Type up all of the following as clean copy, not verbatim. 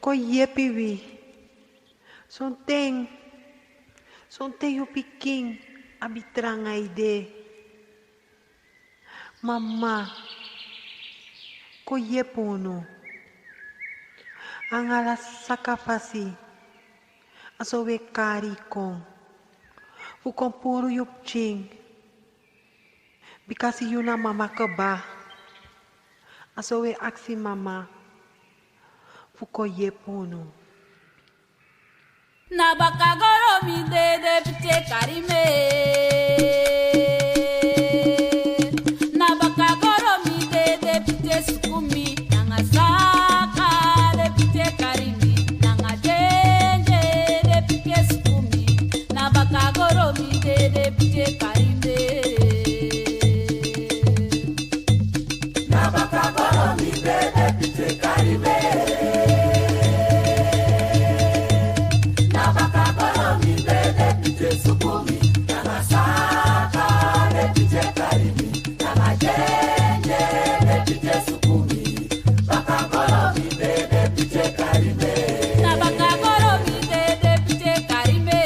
Ko yepiwi. Sonteng yu piking abitranga ide. Mama ko yepono. Angala sakapasi. Asowe kari kong. Fukong puro yup ching. Bikasi yuna mama keba. Asowe aksi mama. Fuko yepono. Nabakagoro mi de pite karime. Nabakagoro mi de pite sukumi. Nanga saka de pite karimi. Nanga jenje de pite sukumi. Nabakagoro mi de pite karime. Nabakagoro mi de pite karime. Sukumi, nanga saka, repite karimi, nanga jenje, repite sukumi, bakagoro vide, repite karime. Na bakagoro vide, repite karime.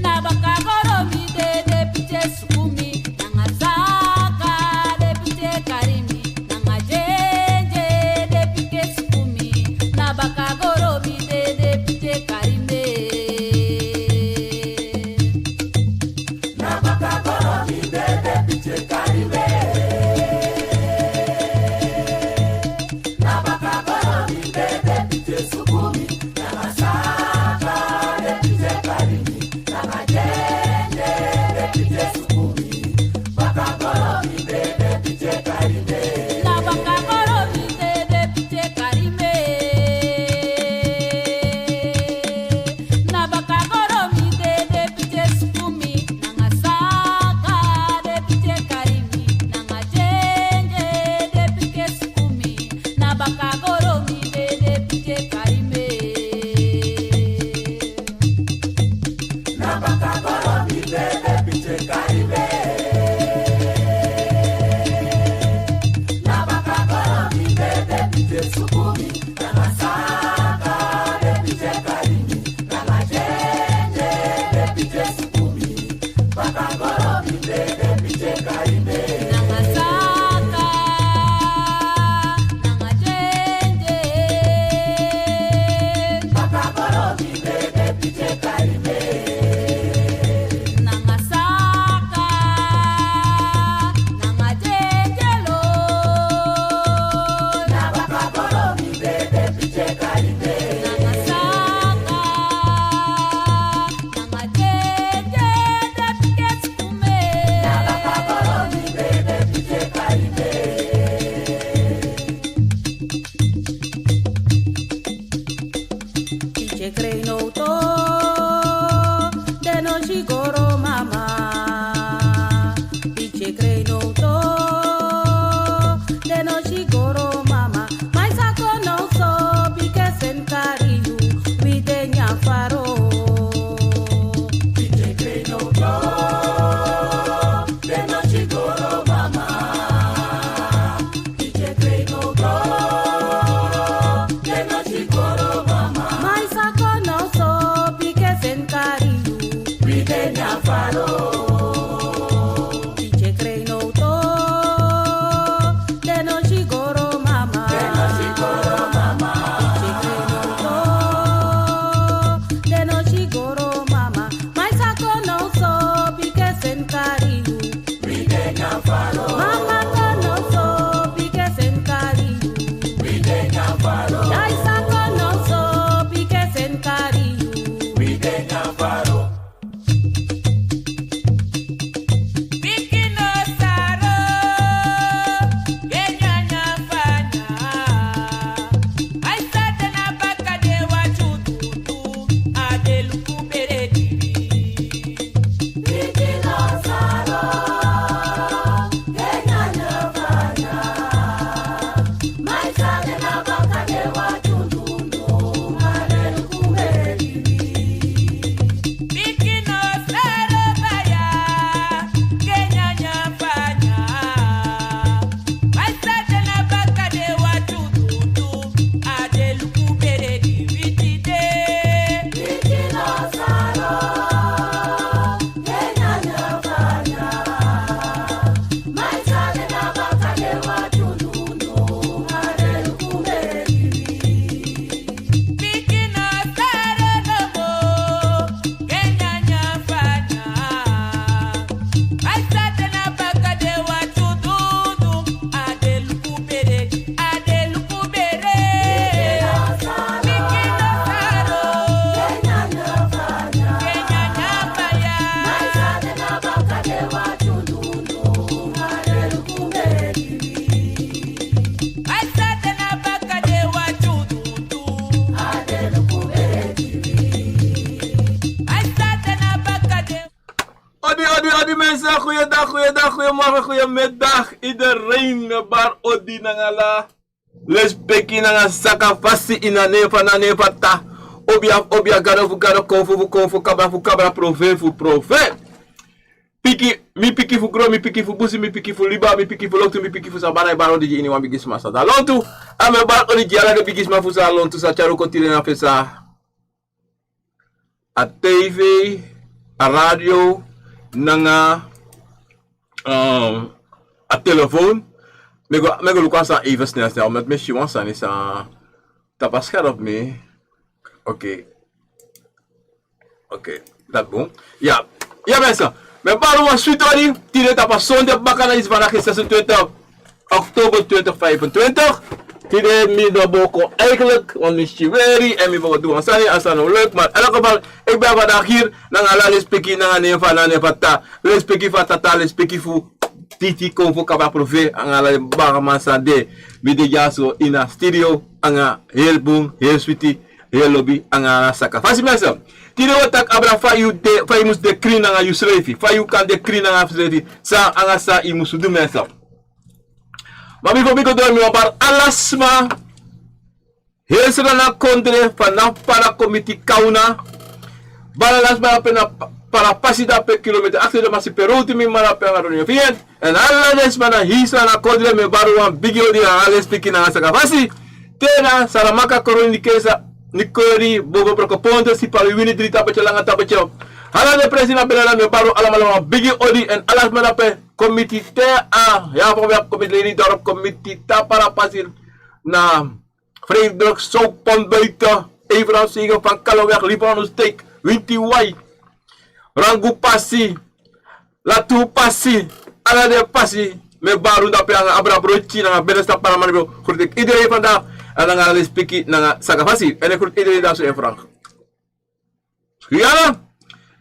Na bakagoro vide, repite sukumi, nanga saka, repite karimi, nanga jenje, repite sukumi, na bakagoro vide, repite karime. Nabakagoro vide, repite karime. Nabakagoro vide, repite sukumi, nanga saka, repite karimi, nanga jenje, repite sukumi, bakagoro vide, repite karime. Na bakagoro vide, repite karime. Na bakagoro vide, repite sukumi, nanga saka, repite karimi, nanga jenje, repite sukumi, na bakagoro vide, repite karime. Nabakagoro vide, repite karime. Nabakagoro vide, repite sukumi, nanga saka, repite karimi, nanga jenje, repite sukumi, bakagoro vide, repite karime. Nanga saka, nanga jenje, Bakagoro vide, repite karime. nanga saka, nanga jenje lo. Nabakagoro vide, repite karime. Nanga saka, nanga jenje, repite sukumi. Nabakagoro vide, repite karime. Iche crei no to, de no shigoro mama. Iche crei no to, de no shigoro mama. Mas ako no so, because en kariyu, vide nyafaro. Vite crei no do, de no chigoro mama. Vite crei no do, de no chigoro mama. Mas ako no so, because en kariyu, Vite nyafaro. Iche crei no to, de no shigoro mensen, goeiedag, goedemorgen, goedemiddag. Iedereen bar odi nangala. Les peki nanga saka fasi ina nefa ta. Obia gado konfu kabra prove. Mi piki fu gro, mi piki fu busi, mi piki fu liba, mi piki fu loktu, mi piki fu sabana bar odi ini wan bigis masa da lontu. Ame bar odi jala de bigis ma fu sa lontu sa charu kontine na fesa. A TV, a radio, nanga a telefoon. Mego lukken sa even snel met mijn Chiwan san is tapas scherp mee. Oké, dat boom. Ja mensen. Mijn baru was suitori. Tine tapas zondag bakana is vandaag 26 oktober 2025. Tine mi boko eigenlijk, want mi chiweri en mi boko doen sani asano leuk, maar in elk geval ik ben vandaag hier nang ala lespeki nang nefa na nefata lespeki fatata lespeki fu titi konfo kaba prove ang ala bagaman sande bide jaso ina studio anga heel boom heel sweetie heel lobby anga saka fasi mesa tine watak abra fa imus de kri nanga yusrefi fa yu kan de kri nanga yusrefi sa anga sa imusu du mesa. Maar ik wil door mijn alasma. Heel snel naar kondre vanaf para committee kauna. Balalasma para pasida per kilometer achter de masi peruti mi mara per aronio fien. En alla desma na hisa na kondre me baruan bigio di alles piki na sakafasi. Tena salamaka koroni kesa nikori bobo prokoponte si palu wini drita pechelanga tapechel. Hala de presina belala me baru alamalama bigi odi en alasma na pe committee te ja van committee dorp committee ta para pasir na Frederik Soupon buiten evenals zeggen van Kaloweg Libanon steek winti wai rangu pasi latu pasi ala de pasi me baru da pe abra brochi na benesta para manibro goed iedereen vandaag en dan gaan we spreken na sagafasi en ik goed iedereen daar zo in Frank ja.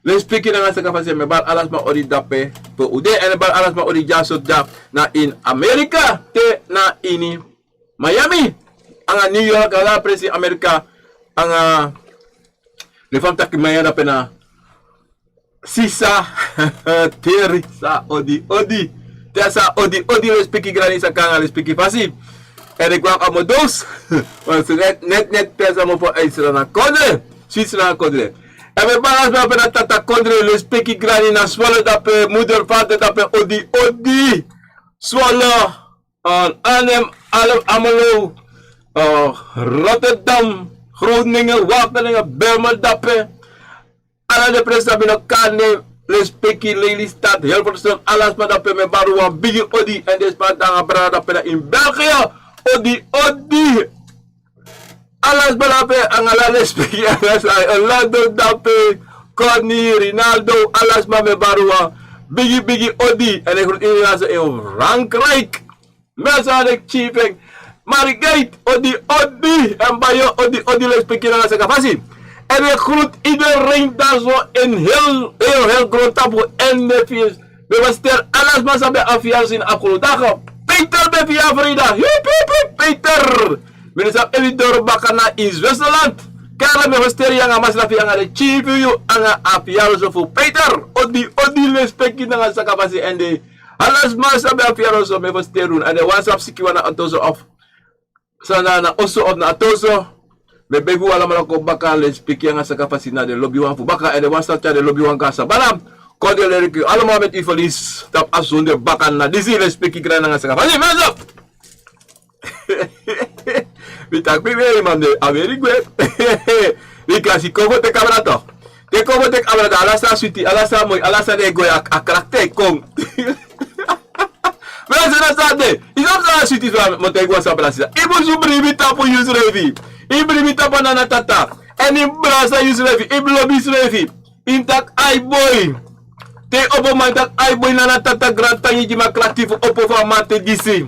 Les speaking na sa kapasya me bar alas ma ori dape po ude en bar alas ma ori jasot da na in Amerika te na ini Miami anga New York ala presi Amerika anga le fam tak maya dape na sisa terisa odi tesa odi les speaking grani sa kanga les speaking fasi en ik wou amodos want net pesa mo po Israel na kodre Switzerland kodre. En we balans bij de tata kondre le speki grani na swallow dape moeder vader dape odi swallow Arnhem Amelo Rotterdam Groningen Wageningen Belmer dape ala de presa bino kane le speki Lelystad Hilversum alas ma dape me baruan bigi odi en des patanga brada dape in België odi alas balape ang alales peki alas Orlando dape Connie Rinaldo alas mame barua bigi odi en ik groet iedereen in Frankrijk mensen de chiefing Marigate odi en bayo odi les peki na sa kafasi en ik groet iedereen daar zo in heel groot tapo en de fies we was ter alas ma sabe afias in afgelopen dagen Peter de via Frida hip Peter Minister Elidor Bakana in Zwitserland. Kara me hosteri yang amas lafi yang ada chief yu anga apiaro so fu Peter. Odi lespeki nanga sakapasi ende. Alas masa be apiaro so me hosterun ande WhatsApp sikiwana atoso of. Sana na oso of na atoso. Me begu ala malako baka lespeki yang sakapasi na de lobby wan fu baka ende WhatsApp cha de lobby wan kasa. Balam. Kode leriki alama met ifolis tap asunde bakana disi lespeki grana nanga sakapasi. Mezop. Bitak pibe man de Amerika. Di kasi kobo te kamerato. Te kobo te kamerato alasa suiti alasa moy alasa de go a karakter kong. Mas na sade. Isam sa suiti so mo te go sa brasa. Ibo subri bita po use revi. Ibri bita pa na tata. Eni brasa use revi. Iblo bis revi. Intak ai boy. Te obo man tak ai boy na tata grantangi jima kreatif opo fa mate disi.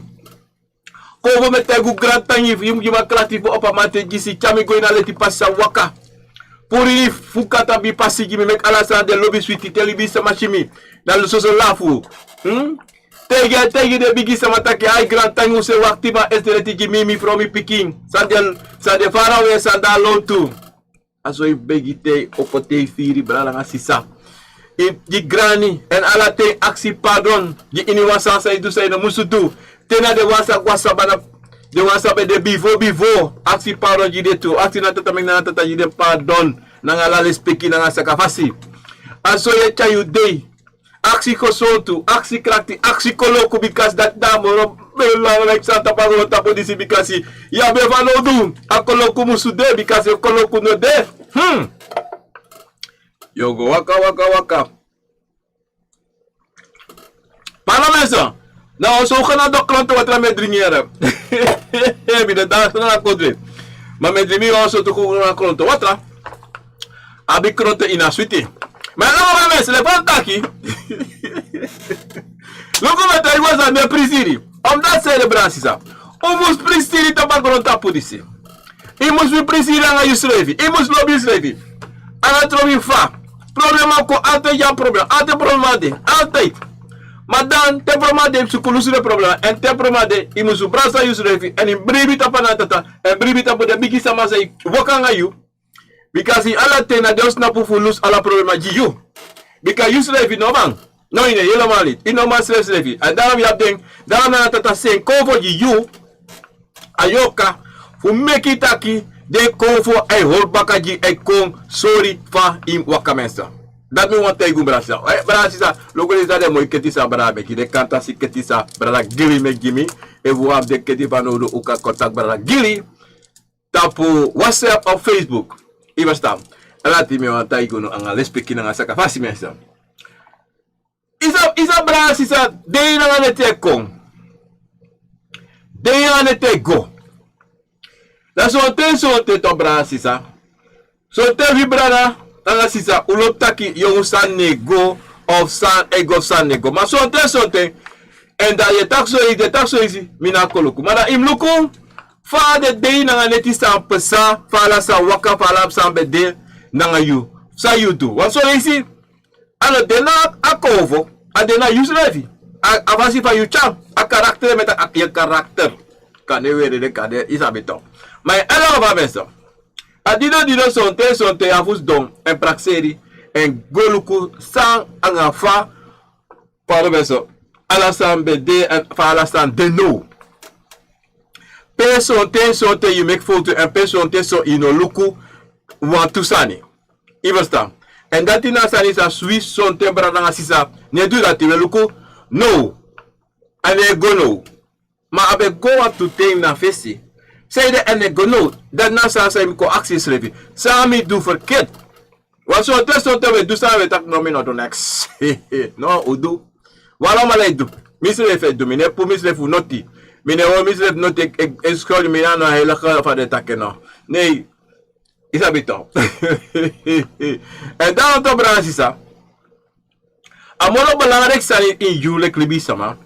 Kovo metegu grantangi yum jima kreatif opa mate disi chami go na leti passa waka. Puri fukata bi pasi jimi mek alasa de lobby suiti telibi sama chimi. Na lo soso lafu. Tege de bigi sama take ai grantangi se wakti ma esteleti jimi mi from Peking. Sande farawe sanda lontu. Aso i begite opote firi brala nga sisa. di grani en ala te aksi pardon di ini wasa sa itu sa ina musutu tena de wasa bana de wasa be de bivo aksi pardon di de tu aksi na tata meng na tata di de pardon na ngala lespeki na sakafasi aso ye chayu day aksi kosotu aksi krakti aksi koloko because that damoro belang like santa pagolo tapo disi bikasi ya be valodu akoloko musude because koloko no de Yogo waka. Paramensa. Nou, zo gaan de klanten wat met dringeren. Bida daar na kodre. Maar met drimi also to ko na klanten wat la. Abi klanten ina suite. Maar nou maar mensen, le pantaki. Logo met hij was aan de prisiri. Omdat celebratie sa. Omos prisiri ta bagrota polisi. Imos vi prisiri anga yusrevi. Imos lobby yusrevi. Ana trovi fa. Problema ko altijd ja probleem. Altijd problema de. Altijd. Maar dan, te problema de psicologische de problema. En te problema de, je moet brasa yusrevi. En in bribi tapa na tata. En bribi tapa de bigi sama say wakanga you. Because in alla tena deus na pufu lose alla problema ji you. Because yusrevi no man. No ine, helemaal niet. In normaal yusrevi. En daarom je hebt denk, daarom na tata sen kovo ji you. Ayoka. Fu meki taki. De kovo ay holbaka ji ay kong sorry fa im wakamensa. Dat me want tegu brasa. Brasa logo is dat mooi ketisa brabe ki de kanta si ketisa brala gili me gimi e vous have de ketipa no do uka contact brala gili tapu WhatsApp of Facebook. Iba stam. Alati me want tegu no anga lespeki na saka fasi mensa. Isa brasa isa de na nete kong. De na nete go. La sonte to bra sisa. Sonte vibrana tanga sisa uloptaki yung san nego of san ego san nego. Ma sonte en da ye takso isi mina koloku. Mara im luku fa de day nanga neti san pesa fa la sa waka fa la san bede nanga you. Sa you do. Wan so isi ano dena akovo adena use revi. Avasi fa you cham a karakter meta a ye karakter. Kane were de kade isabito. Maar ela va besa. Adido sonte avus don en praxeri en goluku sang angafa para beso. Alasan bede en fa alasan de no. Pe sonte you make photo en pe sonte so inoluku want to sani. Ibasta. En dat ina sani sa Swiss sonte brana sisa. Ne do dat luku no. Ane go no. Ma abe go up to take na fesi. Say de en go no. Dat na sa mi ko access revi. Sa mi do verkeerd. Wat zo te we do sa we tak no mi no do next. No udu. Wala malay do. Misre fe do mine pu misre fu noti. Mine o misre noti e scroll mi na no hele ga fa de tak no. Nee. Isabito. En dan to bra sisa. Amolo belangrijk zijn in jullie libisama.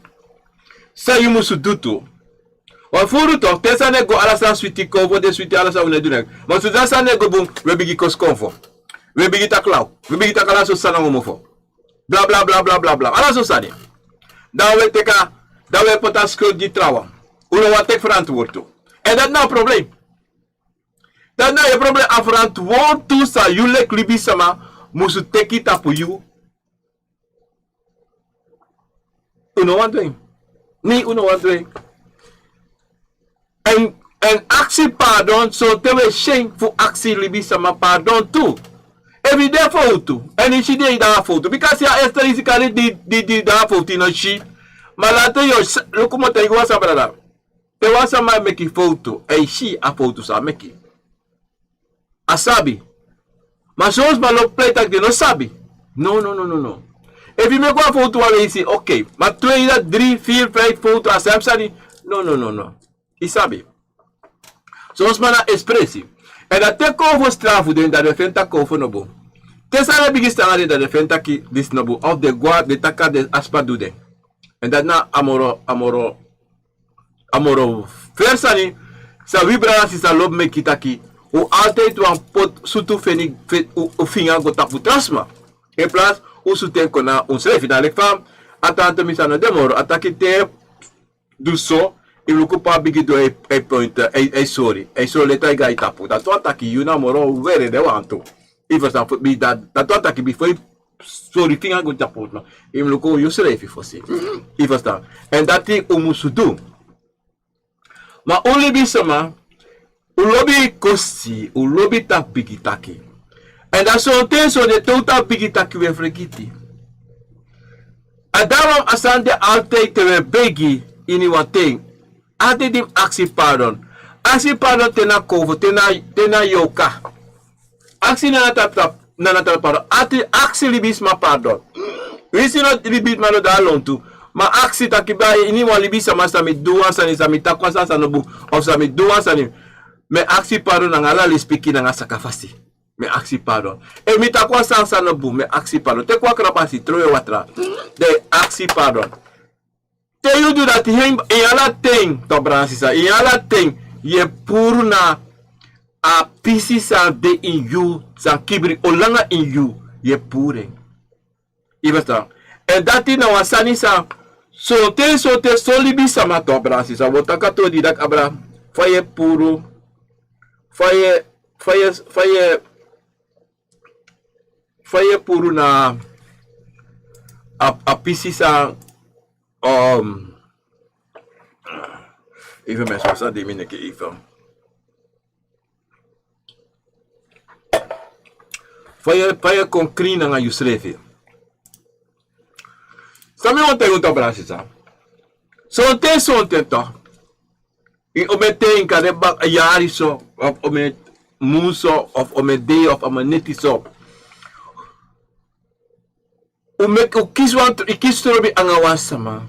Sa you musu dutu. Wa furu to tesa ne go ala sa switi ko vo de switi ala sa une dunek. Ma su sa ne go bum we bigi kos konfo. We bigi ta klaw. We bigi ta kala so sana mo fo. Bla bla bla bla bla bla. Ala so sani. Da we teka, da we pota skuld di trawa. Uno wa tek verantwoord toe. En dat nou probleem. Dat nou je probleem afverantwoord toe sa jullie libisama musu teki tapu you. Uno wat doen. Nee, uno wat doen. En actie pardon, so te we shen voor actie libisa ma pardon toe. Every day foto. En is die daar foto. Because ya Esther is kali di daar foto no shi. Maar later yo lokumo te wasa brada. Te wasa ma meki foto. E shi a foto sa meki. Asabi. Maar zoals ma lo play tak de no sabi. No. If you make one photo, you say, okay. Maar 2, 3, 4, 5 foto as Samsung. No. Isabi. Zoals man expressie. En dat te kovo strafu den dat de fenta kovo no bo. Te sana bigi stanga den dat de fenta ki dis no bo. Of de gua de taka de aspa do den. En dat na amoro versani. Sa vibra si sa lob me kitaki. O altijd wan pot sutu feni o finga go tapu trasma. In plaats o suten kona ons refi dan fam atante misano demoro ataki te do so e luku pa bigi do e point e sorry leta ga itapu dat ataki you na moro vere de wanto if sa bi dat ataki before sorry finga go japot no im loko you schrijf voor zich je verstaan en dat ik moest doen maar only bisama ulobi kosti ulobi tak bigi taki en dat zo ten zo de totaal bigi taki we vergeti en daarom asante altijd te begi in iemand ding altijd die actie pardon tena kovo tena yoka actie na tap pardon actie libis ma pardon wisi no libis ma no da lontu ma actie takiba ini wa libis sama sami duwa sani sami takwa sa sanobu of sami duwa sani me actie pardon na ngala li speaki na sakafasi me actie pardon e mi takwa sa sanobu me actie pardon te kwa krapasi troye watra de actie pardon te you do that in ala thing to bransisa in ala thing ye puru na a pisi sa de in you sa kibri olanga in you ye pure ibasta en dati na wasani sa so te solibi sama to bransisa wotaka to di dak abra faye puru faye puru na a pisi sa even mensen zoals die minne ke even Faya concrete nga you schrijven. Sami want te unta brasisa. So te toch. In omete in kadeba yari so of omet muso of omede of amaneti so. Umek ukiswan ikistrobi angawasama.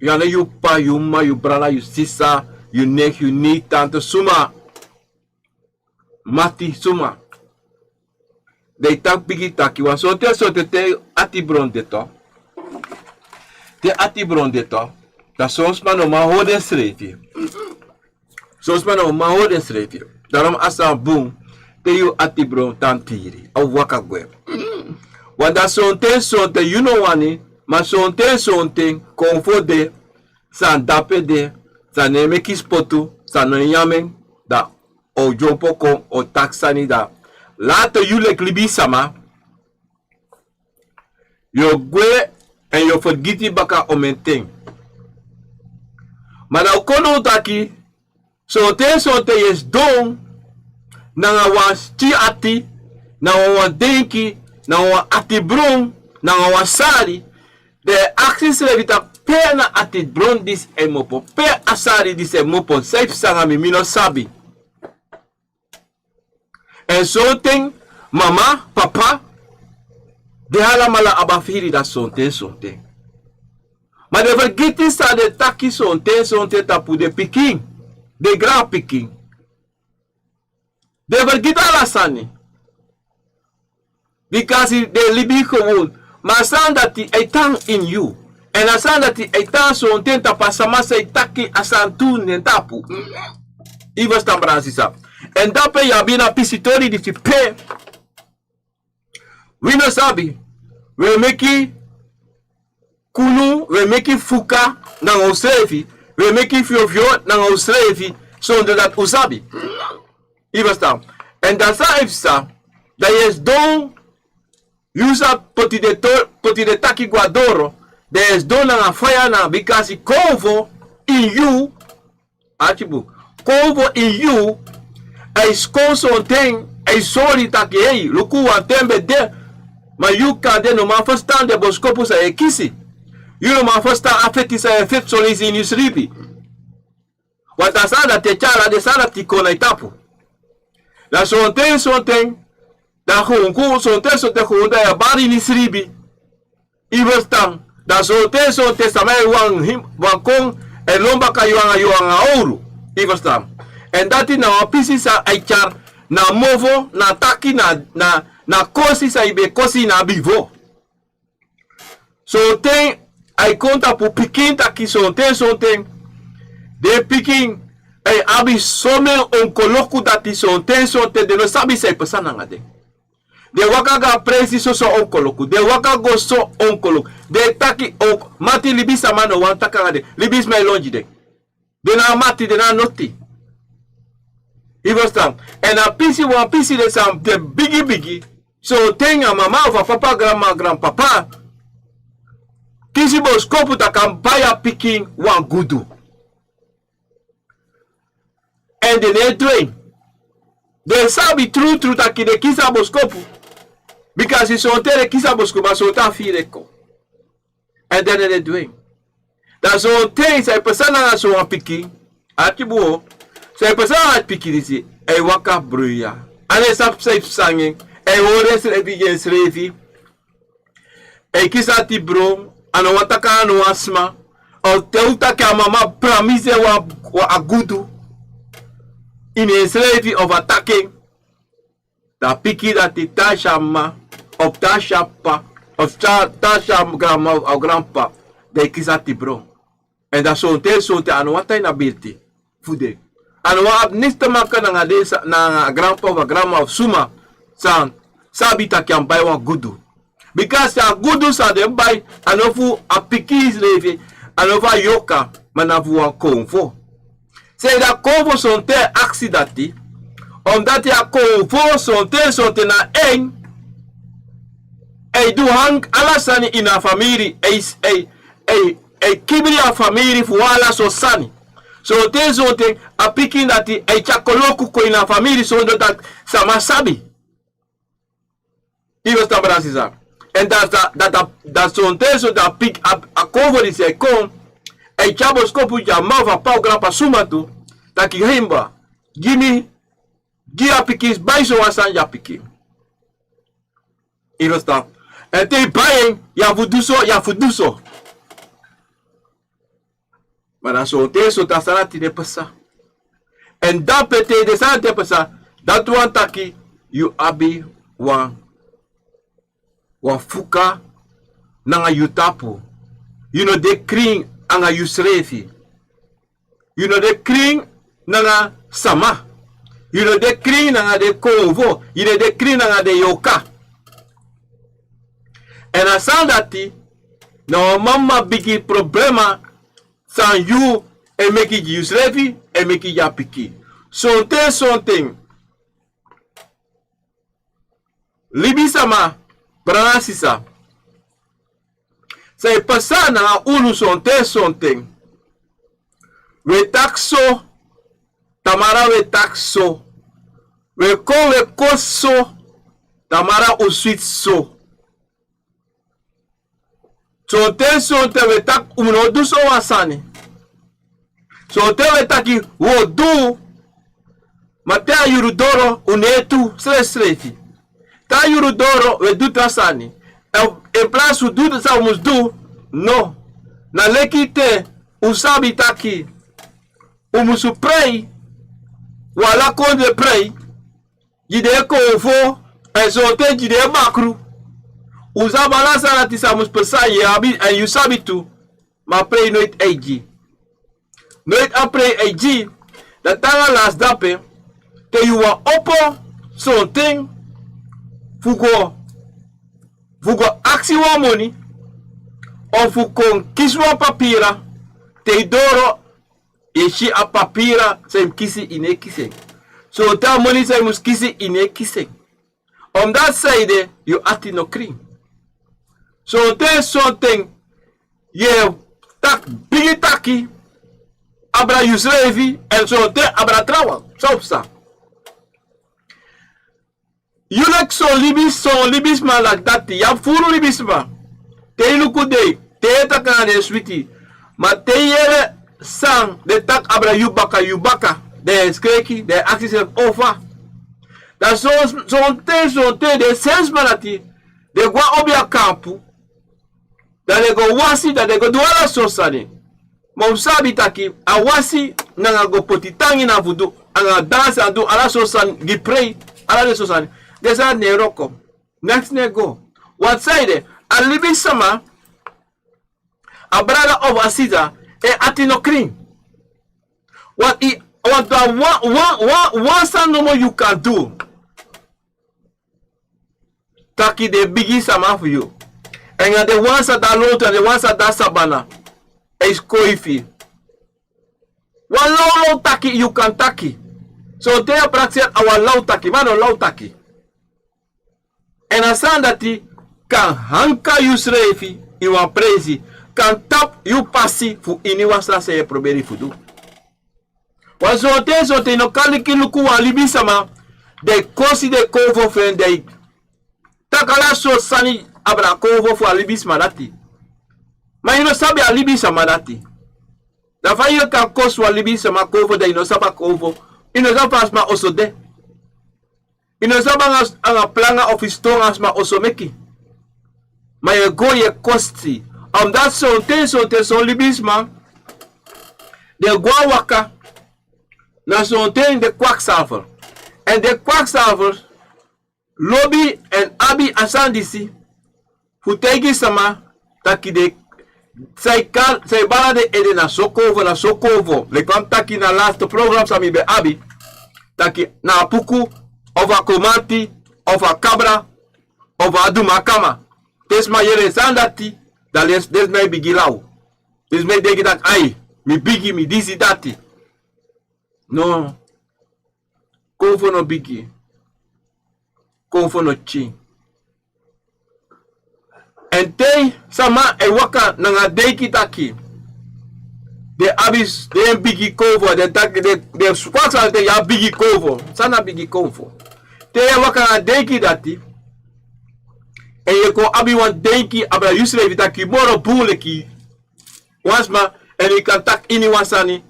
Yana you pa, you ma, you brala, you sisa, you nek, you ni, tante suma. Mati suma. De tak bigi taki wan so te ati bron de to. Te ati bron de to. Da soms man no ma hoden schrijven. Soms man no ma hoden schrijven. Daarom asa boom. Te you ati bron tantiri. Au waka gweb. Want dat sonte you know wani. Maar sonte konfode san dape de san neme kispotu san no yamen da o jopoko o taxani da later you like libi sama yo gwe en yo forgiti baka omenteng maar da kono taki sonte yes don na was chi ati na wa denki na wa ati bron na wa sari de acties levita pena atit bron dis emopo pe asari dis emopo safe sanga mi mino sabi en so ting mama papa de hala mala abafiri da sonte maar de vergeti sa de taki sonte tapu de piking de grand piking de vergita la sani because de libi gewoon maar san dat die etang in you. En asan dat die etang so tenta pasamasa itaki asan tu nentapu. Iwas tambrasisa. En dape ya bina pisitori di pe. We no sabi. We meki kunu, we meki fuka na osrefi. We meki fiofio na osrefi zonder dat usabi. Iwas tam. En dat sa ifsa. Dat is don Yusa poti de taki guadoro. There is dona na fire na because kovo in you. Achibu. Kovo in you. Is konso thing. Is sorry taki hey. Luku tembe de. Ma you kan de no ma verstaan de boskopu sa ekisi. You no ma verstaan afeti sa efet solisi in usripi. Watasada te chala de sala tikona itapu. La sonten. Da gewoon ko sonte gewoon da ya bari ni sribi. Ibestan da sonte samai wan kon e lomba ka yuanga ouro. Ibestan. En dati na pisi sa aichar na movo na taki na kosi sa ibe kosi na bivo. Sonte ai conta pu pikin taki sonte de pikin e abi somel onkoloku dati sonte de no sabi sai pesana ngade. De waka ga presi so onkoloku. De waka go so onkoloku. De taki ok. Mati libisa mano wan taka ngade. Libis mai lonji de. De na mati de na noti. Ibostam. En a pisi wan pisi de sam de bigi. So tem a mama of a papa, grandma, grandpapa. Kisi boskopu ta kan baya picking one gudu. And the net doing. They sabi true taki de kisa boskopu. Because he sont de kisa boskopu, so ta fireko. And then they doing. Dat zo'n thing, zij persoon aan zo'n piki. Akibuo. Zij persoon aan piki disi. Ei waka bruya. Ane sap safe sanging. Ei horen ze ebi gens revi. Ei kisa ti bro. Ano wataka ano asma. O teuta ka mama pramise wa agudu. In eens revi of attacking. Da piki dat die tasha ma. Of tasha pa. Of tasha grandma of grandpa. De kisa ti bro. En dat zo'n te aan wat hij naar birti. Voede. En wat niets te maken na grandpa of grandma of suma. San sabi ta kan bij wan gudu. Because ya gudu sa de bij en of a pikis levi en of a yoka maar na wan konvo. Zeg dat konvo zo'n te accidenti. Omdat ya konvo zo'n te na één. Ei do hang alasani in a familie. Ei kibri a familie fuala so sani. So te zote a picking that ei chakoloku ko in a familie so dat sama sabi. Iwas tabrasisa. En dat zo'n te zo dat pick a cover is ei kon. Ei chaboskopu ja mava pau grapa sumatu. Dat ki himba. Gimi. Gia pikis bij zo asan ja piki. Iwas tam. En te baien ya fuduso. Maar dan zo'n teso dat sana tine pesa. En dat pete de sana te pesa. Dat wan taki you abi wan fuka nanga yutapu. You know de kring anga yusrefi. You know de kring nanga sama. You know de kring nanga de konvo. You know de kring nanga de yoka. En asan dati no mama bigi problema. San you en make it use revi en make it ya piki. Something. Libi sama brana sisa. Say pasana unu something. We takso tamara we takso. We koso tamara uswit so. So te we tak uno du so wasani. So te we taki wo du matea yurudoro unetu srefi. Ta yurudoro we du trasani. En place u du sa mus du no. Na leki te usabi taki umusu prei wala konde prei. Jide ko vo en so te jide makru. Usa balasa na tisamus persa yabi en you sabi tu ma prei nooit eigi. Nooit a prei eigi dat tanga las dape te you wa oppo something fugo aksi wa money of fuko kiswa papira te doro yeshi a papira sem kisi ine kise. So ta money sem mus kisi ine kise. On that side you ati no cream. So there's something ye tak bigi taki abra yusrevi en so te abra trawa sopsa. You like so libis man like that ya furu libis man. Te lukude te taka de sweetie. Ma te yere sang de tak abra yubaka de skreki de axis over. Dat zo'n te de sens manati de gwa obia kampu. Dat de go wasi dat de go duala sosani. Ma usabi taki a wasi nanga go potitangi na vudu anga dance ando ala sosani gi pray ala de sosani. Desa ne roko. Next ne go. What side a libi sama a brother of Asida e atino clean. What one son no more you can do. Taki the biggie sama for you. And the ones that are low and the ones that are sabana is koifi. One low taki you can taki. So they practice our low taki, man or low taki. En asan dati kan hanka yu srefi iwan prezi kan tap yu pasi fu ini wasra se ye proberi fudu. Wazote no kaliki luku wa libi sama de kosi de kovo fen de takala so sani abra kovo fu alibis madati. Ma ino sabi alibi sama dati. Da fa yo kan kos wa libi sama kovo de ino saba kovo. Ino saba asma osode. Ino saba anga planga of histoire asma osomeki. Ma ye go ye kosti. Dat son libisma. De gwa waka. Na zo'n de kwakzalver. En de kwakzalver lobby en abi asandisi. Futegi sama taki de zij bala de ede na sokovo. Le kwam taki na laatste program sami be abi. Taki na puku of a komati of a cabra of a dumakama. Tesma yere sandati. Dat is mij bigilau. Dus mij denk dat ai mi bigi mi disi dati. No. Konfo no bigi. Konfo no chi. En te sama e waka nanga deki taki. De abis de bigi konfo de taki de swaksa de ya bigi konfo. Sana bigi konfo. Te waka na deki dati. En je kon abi wan deki abra yusre vitaki moro buleki. Wansma en je kan tak ini wansani.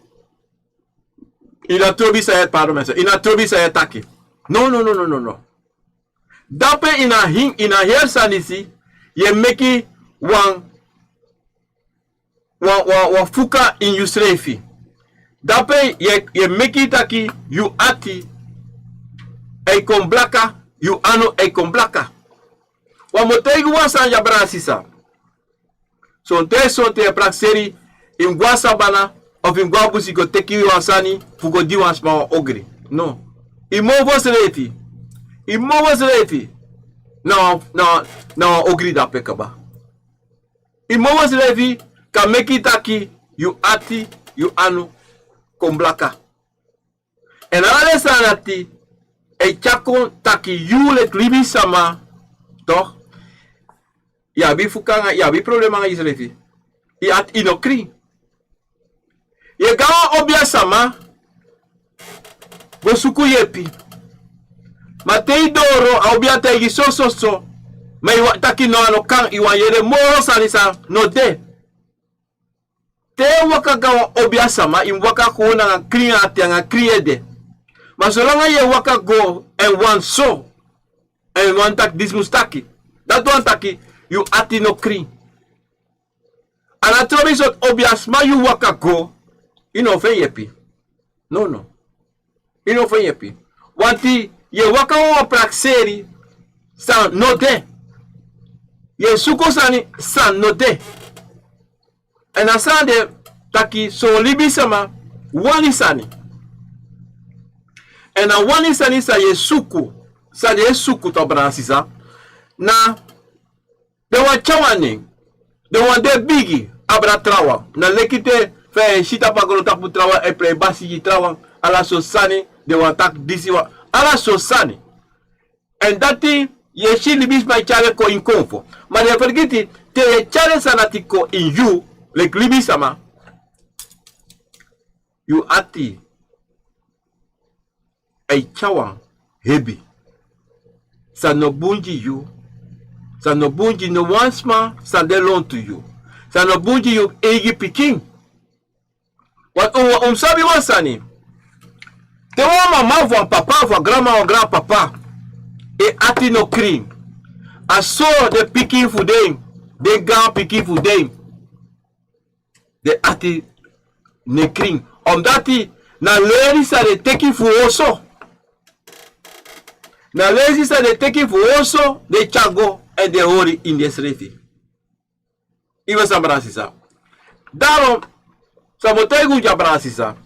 Ina trobi sa het pardon mensen. Ina trobi sa het taki. No. Dape ina hersanisi ye meki wan fuka in yusrefi. Dape ye meki taki yu ati e kon blaka yu anu e kon blaka. Wa motegu wansan ya brasisa. Son te prakseri in gwasa bana of in gwabusi go teki wansani fugo di wansma ogri. No. Imovo srefi. No ogri da pekaba. Imovo srefi ka meki taki yu ati yu anu komblaka. En ale sanati e chakon taki yu le klibi sama toch? Ya bi fukanga ya bi problema nga isrefi. I inokri. Ye gawa obia sama go suku yepi. Matei doro a obia tegi so. Mai wa taki no ano kang iwan yere moro sanisa no de. Te waka gawa obia sama im waka kuona nga kriya ati nga kriyede. Masolanga ye waka go en wan so. En wan tak dismustaki. Dat wan taki you ati no kri. Anatrobi sot obiasma you waka go. Ino fe yepi. No. Ino fe yepi. Wanti ye waka wa prakseri san no de. Ye suko sani san no de. En asande taki so libi sama wani sani. En a wani sani sa ye suku. Sa ye suku to bransisa. Na de wa chawani. De wa de bigi abra trawa. Na lekite fe shita pagolo tapu trawa e pre basi trawa ala so sani de wa tak disi wa ala so sani. En dati ye shi libis ma chale ko in konfo. Ma de forgiti te ye chale sanati ko in you le libis sama. You ati e chawan hebi. Sa no bunji you. Sa no bunji no wansma sa de lon to you. Sa no bunji you egi piking. Wat sabi wansani. Te wa mama van papa van grandma ou grandpapa. E ati no kring. A so de piking for them. De gaan piking for them. De ati ne kring. Omdat die na leri sa de teki for oso. Na leri sa de teki for oso. De chago en de hori in de srefi. Iwa sambrasisa. Daarom sabotegu jabrasisa.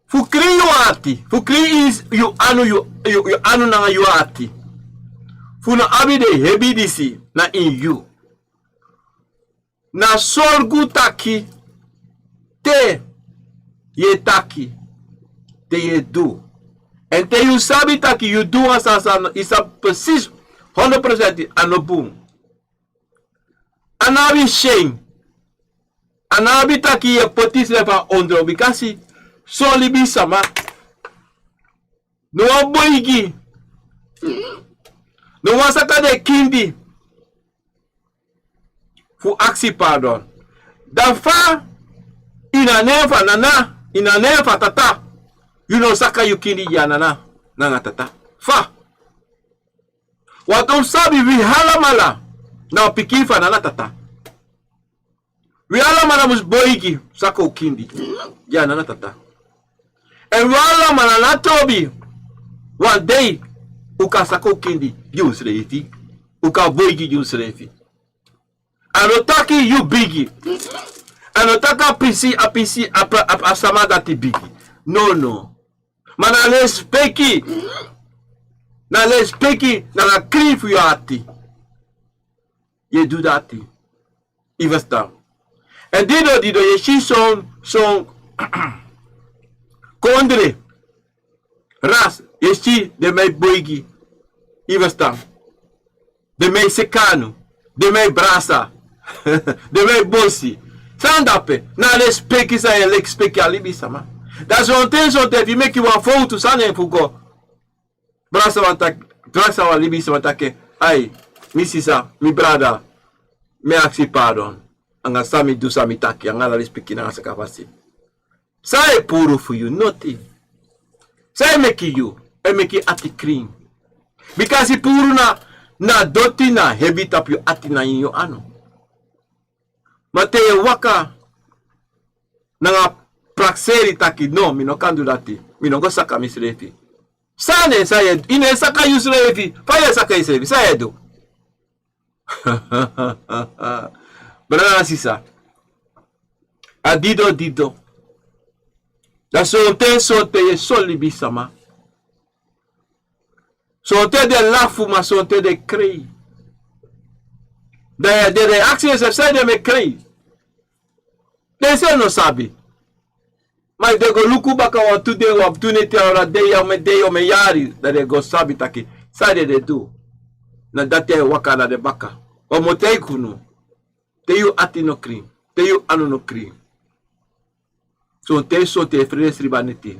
Fukri yu ati. Fukri is yu anu na yu ati. Funa abi de hebi disi na in yu. Na sorgu taki. Te ye taki. Te ye do. En te you sabi taki you do asasa isa precies 100% anobum. Anabi shame. Anabi taki ye potis leva ondro bikasi so libi sama. No aboigi. No wasaka de kindi. Fu aksi pardon. Dan fa ina nefa nana, ina nefa tata. You know saka you kindi ya nana, nana tata. Fa. Watum sabi vi halamala na pikifa nana tata. Vi halamala mus boigi saka ukindi ya nana tata. En vi halamala na tobi one day uka saka ukindi you srefi. Uka boigi you srefi. Anotaki you bigi. Anotaka apisi asamada ti bigi. No. Mana les peki. Na les peki na la cri fu ati. Je do dati. Ivesta. En dido je si son kondre. Ras je si de mij boigi. Ivesta. De mij sekanu. De mij brasa. De mij bossi. Sandape. Na les peki sa je lek speki alibi sama. Dat zo'n ten vi make you one foto sane fugo. Brasa wa libi sama take. Ai, misisa, mi brada. Me aksi pardon. Anga sami du sami taki. Anga la respecti na saka fasi. Sa e puro for you, nothing. Sa e make you. E make ati clean. Because puro na doti na heavy tap you ati na inyo ano. Mate waka. Nanga prakseri taki no mino kandu dati mino go saka misrefi sane sayed ine saka yusrefi faya saka isrefi sayedo brana sisa adido da sonte ye soli bisama sonte de lafu ma sonte de krei de reactions se de me krei de no sabi. Maar de go luku baka wa today wa opportunity ora day o me yari da de go sabi taki sade de do na date waka na de baka o motei kunu te you ati no kri te you anu no kri so te frere sribaneti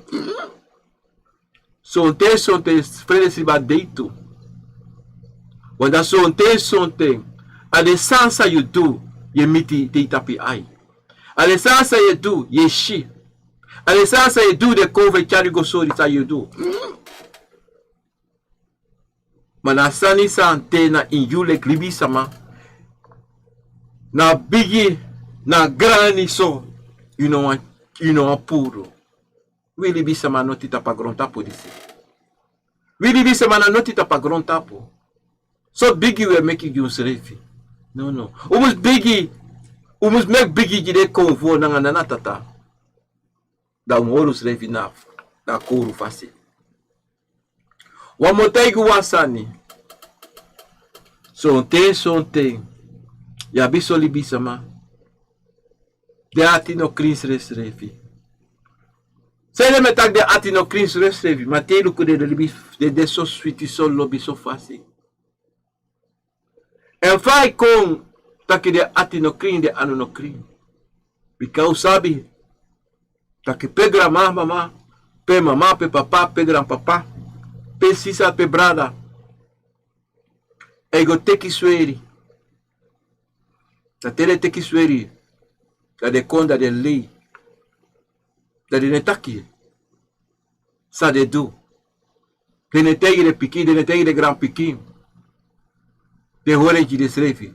so te frere sribadeitu wanda so te a de sansa you do ye miti te tapi ai a de sansa you do ye shi. And sasa you do the cover charigo sorry sa you do. Manasani sa antena in yule klibi sama. Na bigi na grani so you know puro. Wili bi sama noti tapagron tapo disi. Wili bi sama na noti tapagron tapo. So bigi we make you serefi. No. Almost make bigi jide convo na ngana tata. Da umorus refi na koru fasi. Wamotaigu wasani. Sonte. Ya biso libisama. De atino kris res refi. Sele metak de atino kris res refi. Matelu kude de libis de so switi so lobi so fasi. En fai kon taki de atino krin de anu no krin. Bika usabi. Taki pe grama mama, pe mama, pe papa, pe grandpapa, pe sisa, pe brada. Ego teki sweri. Ta tere teki sweri. Da de konda de lei. Da de netaki. Sa de do. De netegi de piki, de netegi de grand piki. De horeji de srefi.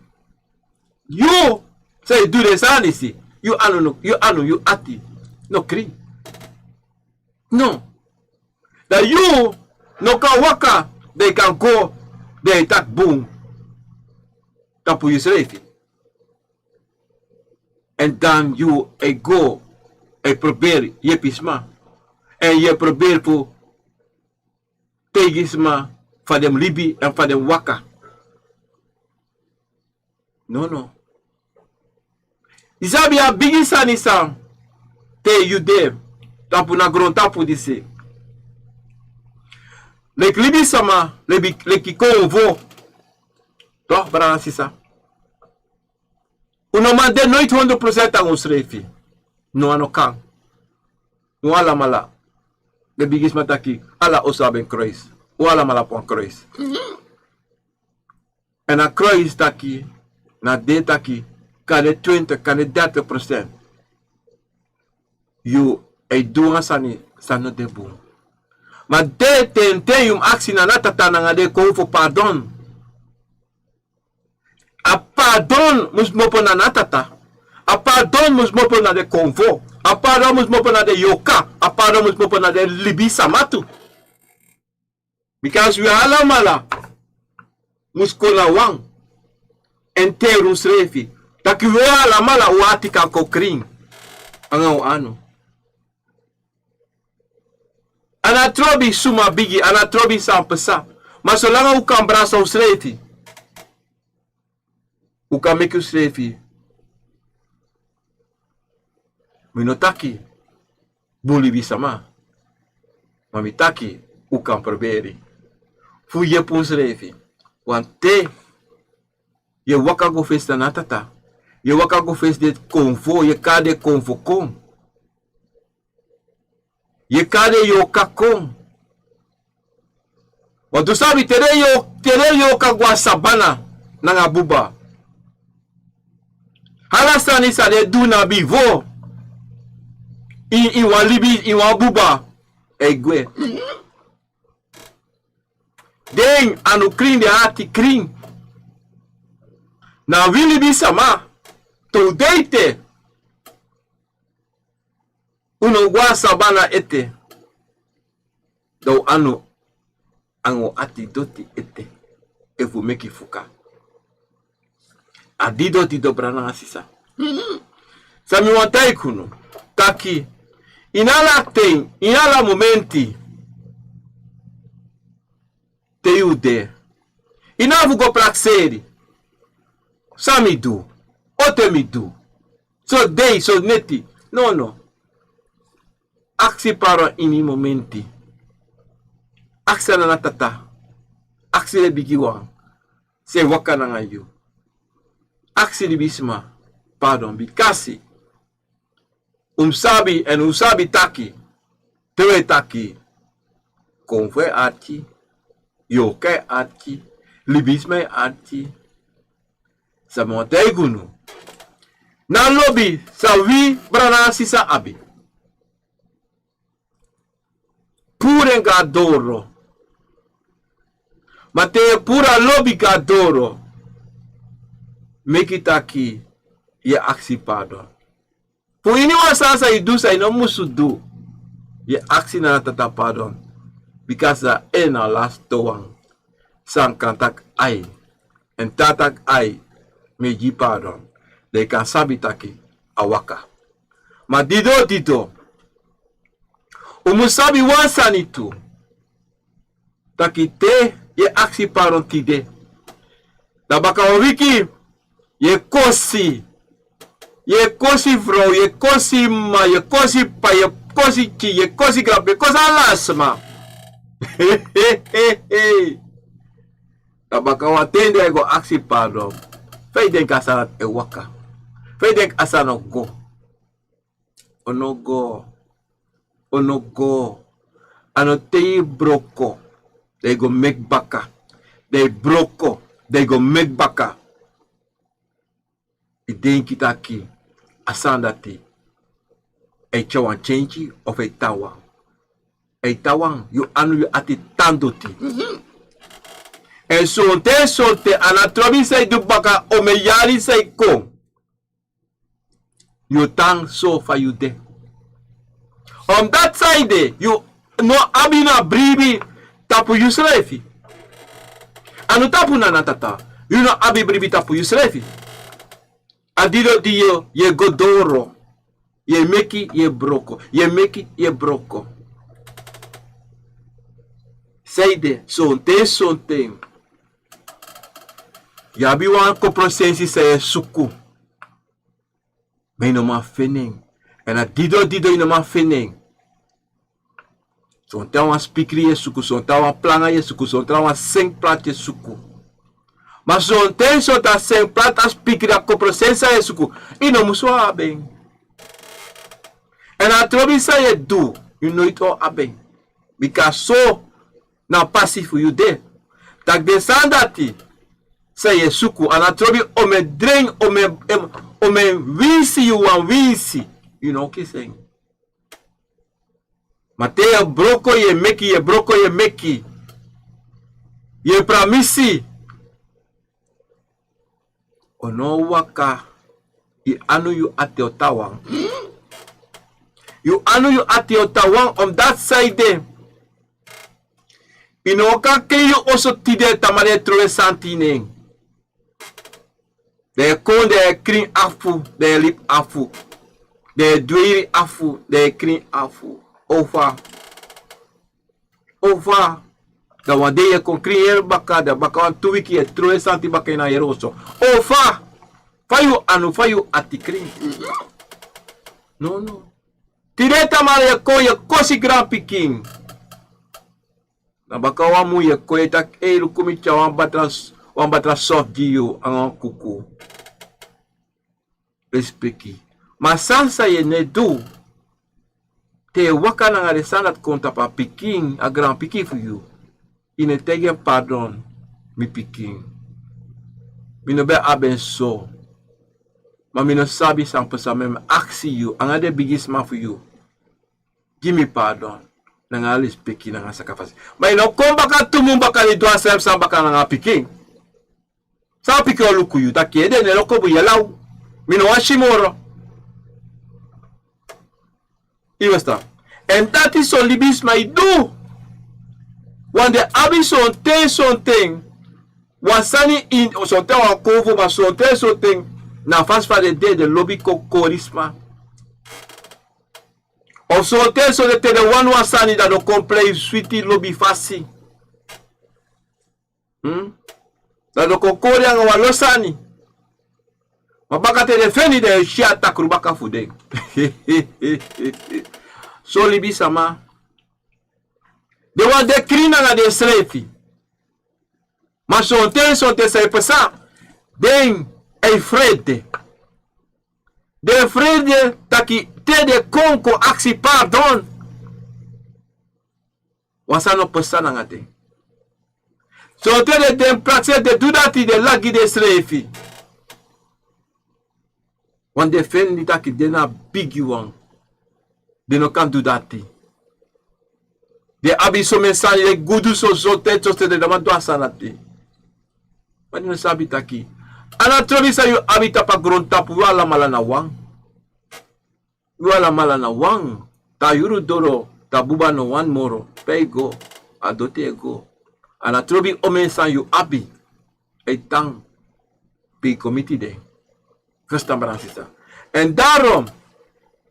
You say do de sanisi. You anu, you ati. No kri. No. That you no can waka, they can go, they attack boom. Tapu you srefi. And then you go, probeer je pisma. En je probeert voor tegisma van dem libi en van dem waka. No. Isabi a bigi sanisa. Te you there. Tapu na gron tapu dise. Lek libi sama, leki convo. Toch, brana sisa? Uno man de nooit 100% aan ons refi. No ano kan. No ala mala. De bigis mataki, ala osaben kruis. Wala mala pon kruis. En a kruis taki, na de taki, kan de 20, kan de 30%. You, doa sani, sano de boom. Maar de ten yung aksi na natata na nga de ko for pardon. A pardon mus mopo na natata. A pardon mus mopo na de konvo. A pardon mus mopo na de yoka. A pardon mus mopo na de libi samatu. Because we alamala mus kona wang. Enterum srefi. Taki we alamala wati ka kokring. Angaw ano. Anatrobi suma bigi, anatrobi sampesa. Mas solange u kan brasa usrefi. U kan make usrefi. Minotaki. Buli bisama. Mamitaki u kan proberi. Fu je pusrefi. Wante je waka go festa natata. Je waka go festa de konvo, je kade konvo kom. Je kade yo kakom. Want tu sabi tere yo kagwa sabana nanga buba. Halasani sa de du na bivo. I walibi i wabuba. Egwe. Den anu kring de hati kring. Na wili bi sama. To deite. Uno gwa sabana ete. Do anu ango ati doti ete. Efu meki fuka. Adido ti dobrana asisa. Sami watai kuno. Taki. Inala ten. Inala momenti. Te yude. Inavu go prakseri. Sami du. Ote mi du. So dei, so neti. No. Aksi para ini momenti. Aksi na natata. Aksi le bigiwang. Se waka na ngayon. Aksi li bisma. Pardon, bikasi. Usabi taki. Tewe taki. Konfwe ati. Yoke ati. Libisme ati. Sa montay gunu. Na lobby sa wi brana sisa abi. Pure gadoro. Mate pura lobby gadoro. Make it aki ye aksi pardon. Pu ini wasasa idusa ino musudu. Ye aksi na tata pardon. Because the ena last toang. San kantak ai. En tatak ai. Meji pardon. De kan sabitaki awaka. Ma dido. Umusabi wansani tu. Taki te ye aksi pardon tide. Da baka wiki ye kosi. Ye kosi vrouw, ye kosi ma, ye kosi pa, ye kosi chi, ye kosi grap, ye kosi alasma. Da baka watende ego aksi pardon. Fai denk asana e waka. Fai denk asana go. Ono go. Ano te broko. They go make baka. They broko. They go make baka. I denk it aki. Asana te. E chawan change of e tawang. E tawang. You anu you ati tandoti. En solte anatrobi say du baka omeyari say ko. You tang so fa you de. On that side you no abina bribi tapu yusrefi. Anu tapu na natata. You no abi bribi tapu yusrefi. Adido diyo ye godoro. Ye meki ye broko. Ye meki ye broko. Say de sonte. Yabi wan koprosensi se suku. Me no ma fening. En a dido ino ma fening. Son tawa spikri suku, son tawa planga suku, son tawa 5 plat suku. Mas son ten son ta 5 plat spikri a copresensa suku. Ino muswa abeng. En a trobi sa ye do, you know it all abeng. Because so na passive you there. Tak desandati sa ye suku, an a trobi ome drink, ome winsi you wan winsi. You know what I'm saying? Matea broko ye meki. Ye pramisi. Ono waka. I anu you ate otawang. You anu you ate otawang on that side. Inoka ke you also tide tamare troe santine. De kon de kring afu, de lip afu. De dweri afu, de kring afu. Over. Da wande ye kon kriyer baka da baka wan 2 wiki ye troe santi baka ina yeroso. Over. Fayu atikri. No. Tireta mara ye kosi grand piking. Na baka wamu ye ko ye tak lukumicha wan batra soft diyo ang kuku. Respeki. Masansa ye ne do. Te waka na ngare sanat konta pa piking, a grand piking for you. Ine tegen pardon, mi piking. Mi no be aben so. Ma mi no sabi sang pesa mem aksi you, anga de biggest man for you. Give me pardon. Na nga alis piking na nga sakafasi. Ma ino komba ka tumumba ka ni doa sem sang baka na nga piking. Sa piking o luku you, takiede ne loko bu yelaw. Mi no washimoro. Iwesta. En dat is zo'n libis maar do. Want de abi zo'n ting. Wasani in zo'n ting wan kovo maar zo'n ting. Na vast van de lobby korisma. Of zo'n ting de one wasani dat no complete sweetie lobby fasi. Dat no kokori ang walosani. Maar baka te defendi de shia takru baka fudeng. So libi sama. De wa de krina na de slefi. Maar son te sai pesa. Den e frede. De frede taki te de konko aksi pardon. Wasano pesa na ngate. So te de den praxe de dudati de lagi de slefi. Want de fendi taki de na big one. De no kan do that. De abi so mensani de gudu so te de dama do asanati. Maar no sabi taki. Ana trobi sa yu abi tapa grontapu wala malana wang. Wala malana wang. Ta yuru doro ta buba no wan moro. Pay go. Adote go. Ana trobi omensan yu abi. Eitang. Pi committee de. First time en daarom.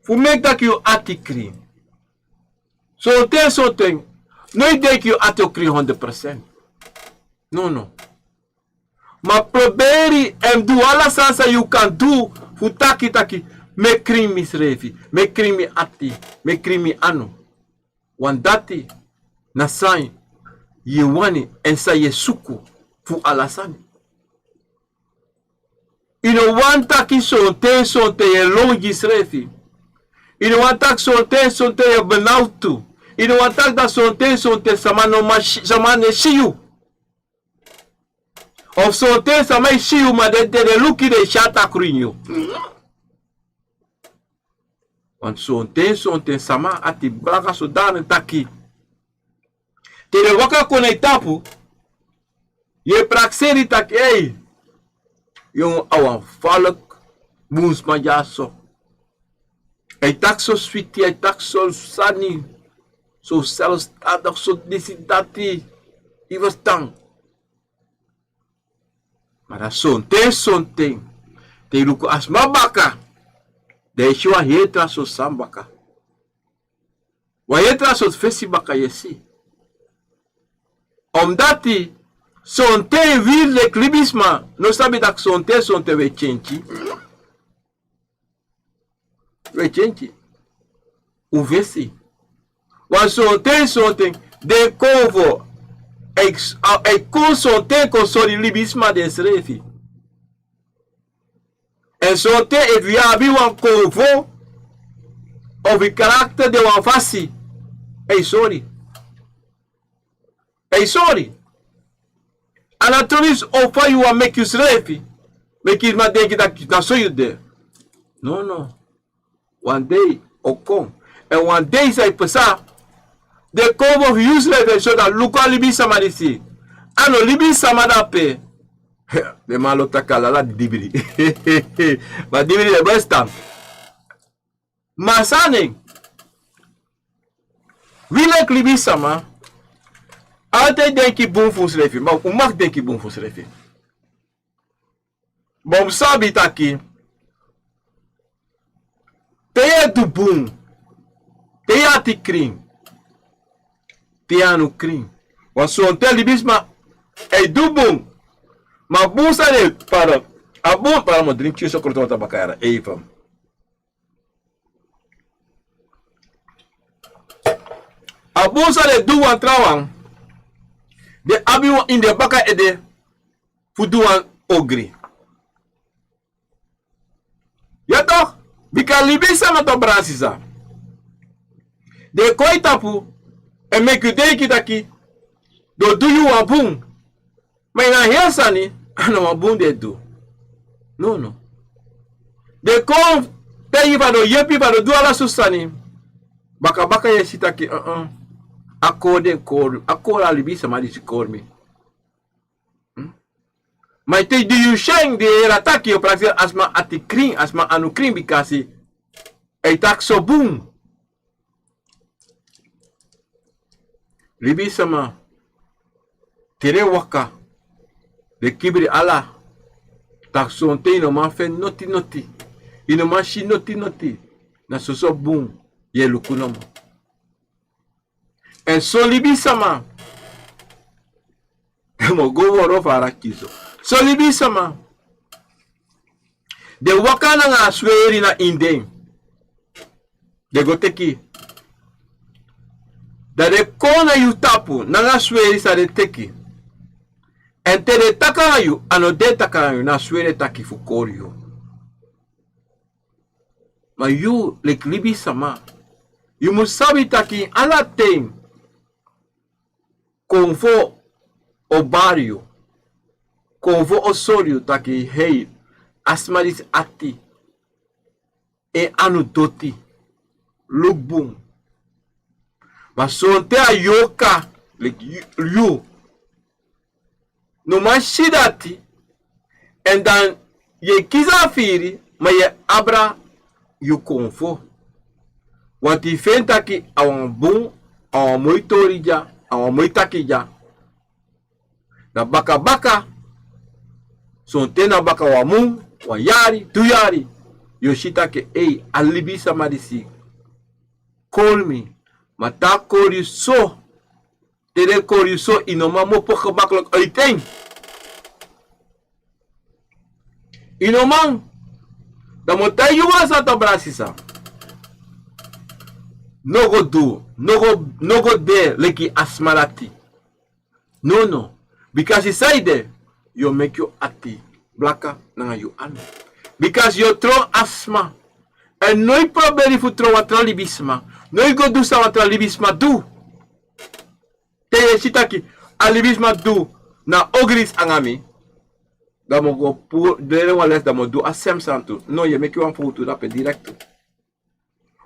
Voor mij dat je atikri. Zo ten. Nooit denk je atikri 100%. No. Maar probeer en doe alles wat je kan doen. Voor taki. Me kring misrevi. Me kring mi ati. Me kring mi anu. Want dati. Na sai. Je wani. En sa je suku. Voor alasani. Ino wan taki son te ye longi srefi. Ino wan tak son te ye benautu. Ino wan tak da son te samane shiyu. Of son te samai shiyu ma de luki de shata krinyo. Want son te sama ati braga so dan taki. Te de waka kone tapu. Ye prakseri tak ei. Yung awan valk moes ma jaso. Hij tak zo sweetie, hij tak zo sani. Zo zelfstandig, zo disidati. Hij was tang. Maar dat zo'n ting. Te luku asma baka. De shua hetra zo sambaka. Wa hetra zo fesi baka yesi. Omdat hij son te wil le klibisma. No sabi dat son te we chenchi. We chenchi. Uvesi. Want something de covo. Ik kon something kon sorry libisma de srefi. En something if you have one covo of the karakter de wan fasi. Hey sorry. Hey sorry. And at least offer you want make you srefi. Make it maar denken dat zo je there. No. One day come. And one day say pesa. The come of useless and show that look at libi samadi si. Ano libi samada pe. De malo takala la dibiri. Ma dibiri de best time. Masane. Wie like libi sama. Altijd denk je boom voor schrijven. Maar hoe mag denk je boom voor schrijven? Bom sabi taki. Teya du boom. Teya ti kring. Teya no kring. Want zo'n telebisma. Ei du boom. Maar boom sa de para. A boom para mo drink je sokro tota bakara. Even. A boom sa de du wan trawang. De abi in de baka ede. Fudu wan ogri. Ja toch? Bika libisa na to brasisa. De koi tapu. En make you deki taki. Do you a boom. Maar na heel sani. Ano a boom de do. No. De kom. Te yi do yepi do do ala susani. Baka ye sitaki. Akode kor. Akora libisa ma disi kor mi. Maar te do you shang de rataki op praxis asma ati kring asma anu kring bikasi e tak so boom. Libi sama tere waka de kibri ala tak so te no man fe noti ino man shi noti na so boom ye lukunomo en so libi sama mo go woro fara kiso. So libi sama. De wakana nga sweri na indeng. De goteki. Da de kona yu tapu na nga sweri sa de teki. En te de takana yu ano de takana yu na sweri taki fukori yu. Ma yu lek libi sama. Yu musabi taki ala tem. Konfo o barrio. Convo osorio taki hey asmaris ati e anudoti lubum ma sonte ayoka like you no mashidati and dan ye kizafiri ma ye abra you convo wat die fenta ki awan bum awan moitorija awan moitakija na baka son tena baka wa mu, wa yari, tu yari. Yoshita ke, hey, alibi samadisi. Call me. Mata kori so. Tere kori so, inoma mo po gemakkelijk uiteen. Inomang. Dan moet hij juwa sa to brasisa. Nogo do. Nogo de, leki asmarati. No. Because he say there. You make you ati blaka nanga you anu. Because you throw asma. En nooit proberen voor throw wat libisma. Nooit go do sa wat libisma do. Te je sitaki alibisma do na ogris angami. Dan mo go pour dere wales dan mo do asem santo. No, you make you one foto dat pe direct.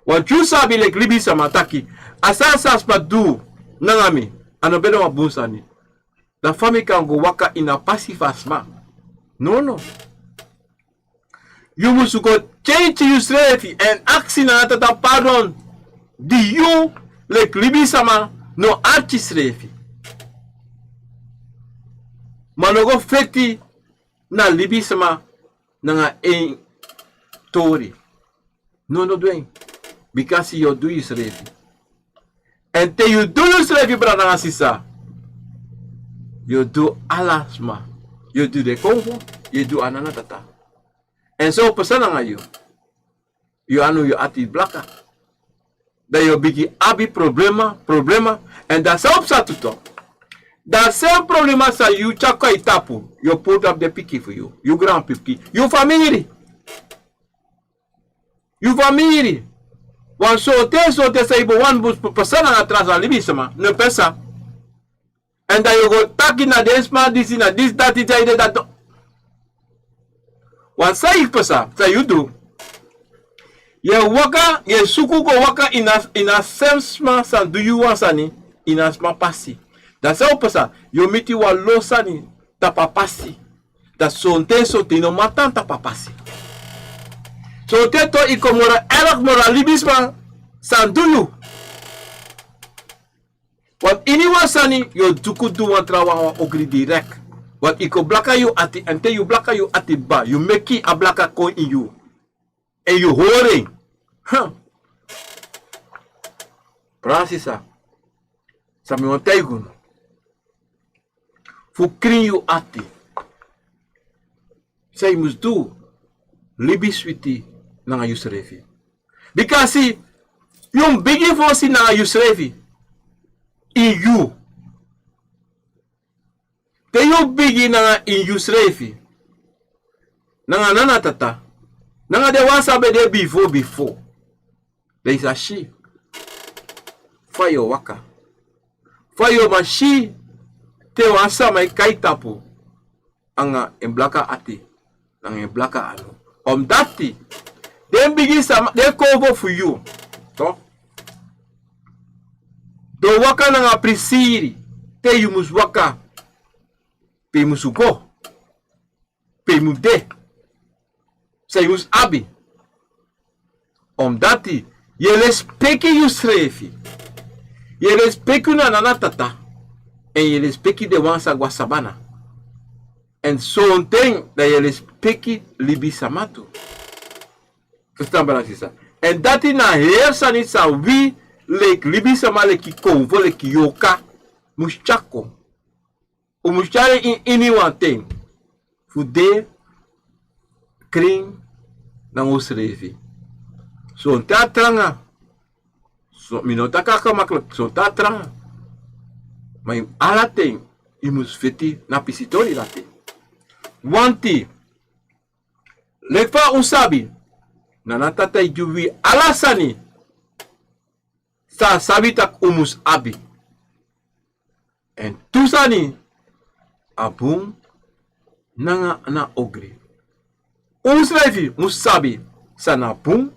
Want you sabi like libisma taki. Asasa asma do nangami. Ano bedo wa bunsani. The family can go waka in a passive asthma. No. You must go change your strategy and action na tata pardon. Di you like libi sama no archis refi. Manogo feti na libi sama na nga ein tori. No doing. Because you do is refi. And te you do is refi brada nga sisa. You do alasma. You do the convo. You do ananatata. And so, persona nga you. You anu you ati blaka. dat je bigi abi problema en dat zelfs zat toch. Dat zijn problema sa you chako itapu, you put up the piki for you, you grand piki, you family. You family. Want so te sa ibo one bus persona atrás a libisama, ne pesa. En dat je go taki na desma, this na this that it that. Want sa ik pesa, sa you do. Ye waka, ye suku go waka ina semsma san do you want sani, ina sma pasi. Dat sa pesa, yo miti wa lo sani, tapa pasi. Dat sonte no matan tapa pasi. So teto iko mora erg moralibisma san do you. Want iniwa sani yo duku du wan trawa ogri direct. Want iko blaka you ati ente you blaka you ati ba. You make a blaka ko in you. En you horing. Prasisa. Sami wan teigun. Fu kring you ati. Say must do. Libi switi nanga yusrefi. Because see, yung bigi fosi nanga yusrefi. In you. Te yung bigi nanga in yusrefi. Nanga nana tata. Nanga de wasabe de before. There is a she. Fayo waka. Fayo ma she. Te wasa mai kaitapu. Anga en blaka ati. Nanga en blaka anu. Dati. Then begin some they cover for you. So do waka na prisiri. Te you must waka. Pe musu go. Pe mude. Say you abi. Dati. Ye respecti you srefi. Ye respecti na nanatata. En ye respecti de wansa guasabana. En zo'n ding dat je respecti libi samatu. Verstaan belangrijk. En dat in een heersa niet sa wie lek libi sama leki konvo leki yoka mushako. O mushare in anyone thing. Fude kring na usrevi. Zo'n tatranga. Zo minota kaka makkelijk. Zo'n tatranga. Maar in alle ting. Je moet veti na pisitori laten. Wanti lekfa usabi nanatata juwi alasani sa sabitak umus abi en tusani abung nanga na ogri uslevi musabi sana bung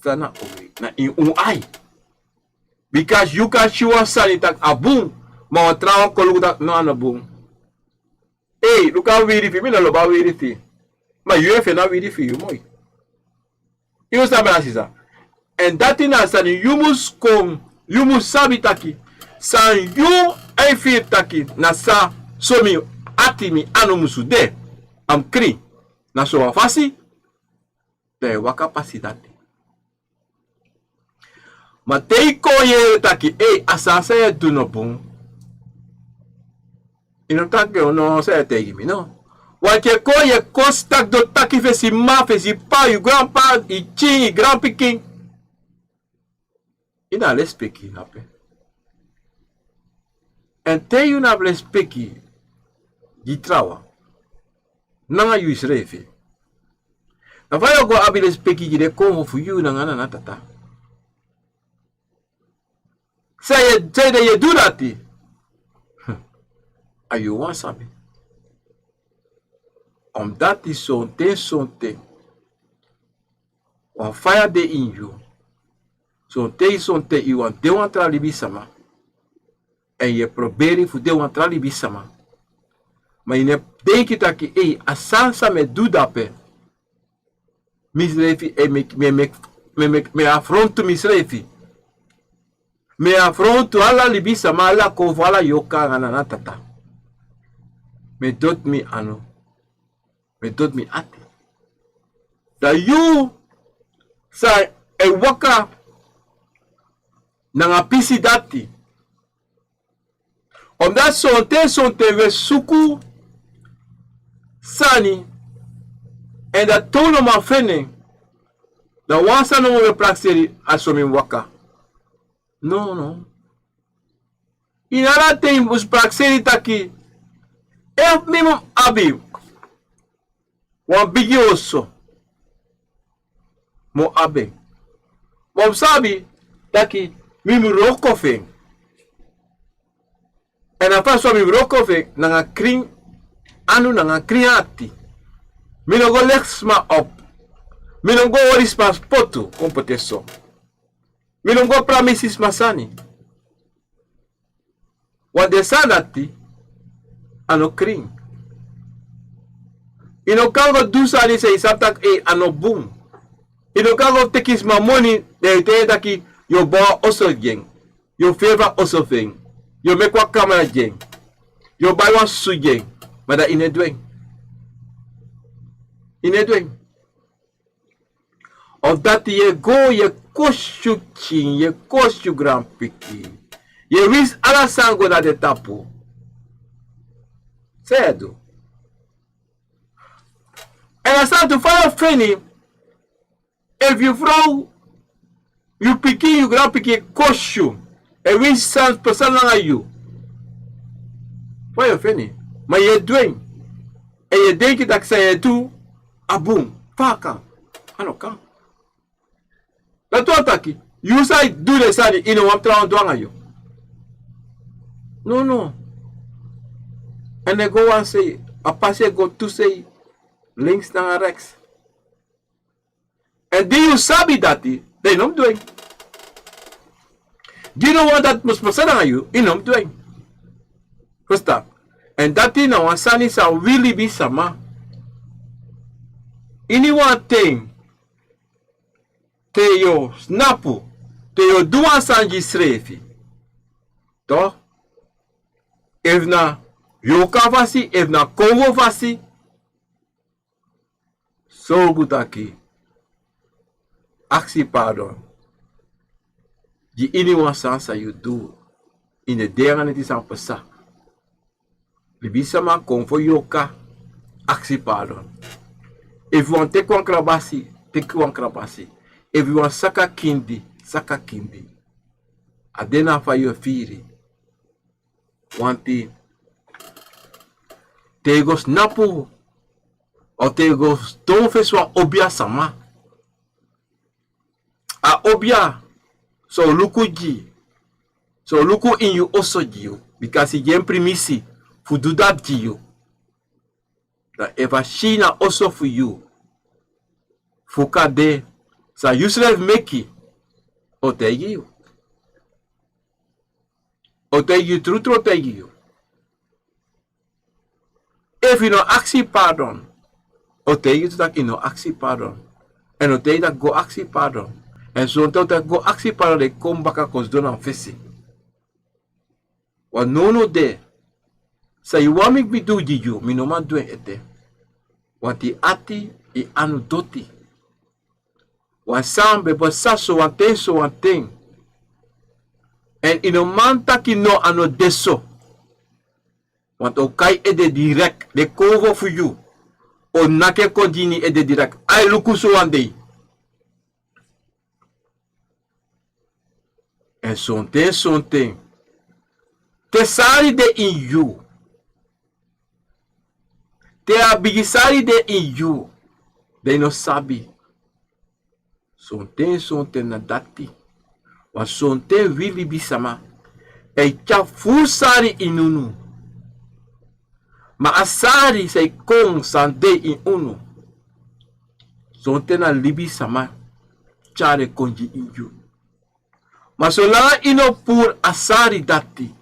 sana ogri na in ai because you can sure sanitak abung ma trawa koludak na anabung. Hey, look how we refi, me no loba we refi. Ma you efe na we refi you moi. You sabi na sisa. And that in asani, you must come, you must sabi taki. San you efe taki na sa so mi ati mi anu musu de. Am kri. Na so wafasi. De waka pasi dati. Ma teiko ye taki, hey, asasa ye do no bung. Non tanke no se tegi mi no. Walke ko ye kostak do taki fesi ma fesi pa you grandpa i chi grand picking. Ina les peki na pe. En te you na les peki di trawa. Nanga you is refi. Na vayo go abi les peki di de konvo fu you nanga na tata. Say that you do that. You want sabi. Dat is zo'n thing. On fire de in you. Zo'n thing you want de want tralibi sama. En je probeert voor de want tralibi sama. Maar je denk je dat je asansa me doe dat pe. Mislevi me affronto mislevi. Me affronto alla libi sama alla kovala yoka ananatata. Me dot mi ano. Me dot mi ati. Dat you sa e waka nanga pisi dati. Omdat sonte we suku sani en dat tono ma fene Na wansa no we prakseri asomi waka. No. Inala tem us prakseri taki. Mimum abi. Wan bigi oso. Mo abe. Mo sabi taki mimi rokofeng. En apa so mimi rokofeng nanga kring anu nanga kriati. Mino go leksma op. Mino go oris pas poto kompeteso. Mino go promises masani. Wan de sanati ano kring. Ino kango dusani se isaptak ano boom. Ino kango tekis ma money de te taki yo bo oso jeng. Yo favor oso feng. Yo mekwa kamera jeng. Yo buy one su jeng. Mada ine dweng. Ine dweng. Of dat ye go ye koshu king, ye koshu grand piki. Ye wis ala sango na de tapu. Cedo. And I start to follow training. If you throw you piki, you grand piki koshu. E wis sans person na you. Why you feni? Ma ye dweng. E ye denki tak sa ye tu. Abum. Faka. Ano kan. Dat wat taki. You say do the side in een waptrouwen dwanga yo. No. And they go and say, a passe go to say, links na rechts. And do you sabi dati, they not doing. Do you know what that must person na you, in not doing. First up. And dati na wasani sa really be sama. Ini one thing. Te yo snapu, te yo duan sanji srefi. Toch? If na Yoka vasi, if na Congo vasi, so goed aki. Actie pardon. Die iniwan sansa you do. In de deren het is aan pesa. Libisa man kom voor Yoka. Actie pardon. If you want take one krabasi, take one krabasi. If you want saka kindi, saka kindi. Adena fa yo firi. Wanti tegos napu o tegos tonfeswa obia sama. A obia so luku so luku in you also jiu because he gen primisi fu do that jiu. That ever shina also for you. Fuka de sa Yusuf meki o tegi you. O tegi you true tegi you. If you no actie pardon, o tegi you dat you no actie pardon. En o tegi dat go actie pardon. En zo dat go actie pardon de kom baka kos don an fesi. Wa no de. Sa you want me do you, mi no man doen ete. Want die ati I anu doti. Wan sambe bo saso wan ten so wan ten. En in een man taki no ano deso. Want o kai ede direct. De kovo for you. O nake konjini ede direct. Ai luku so wan day. En son ten. Te sari de in you. Te abigisari de in you. De no sabi. Son ten na dati. Want son ten wili bisama. E cha fusari inunu. Ma asari say kong sande in unu. Son ten na libi sama. Chare konji in you. Ma sola ino pur asari dati.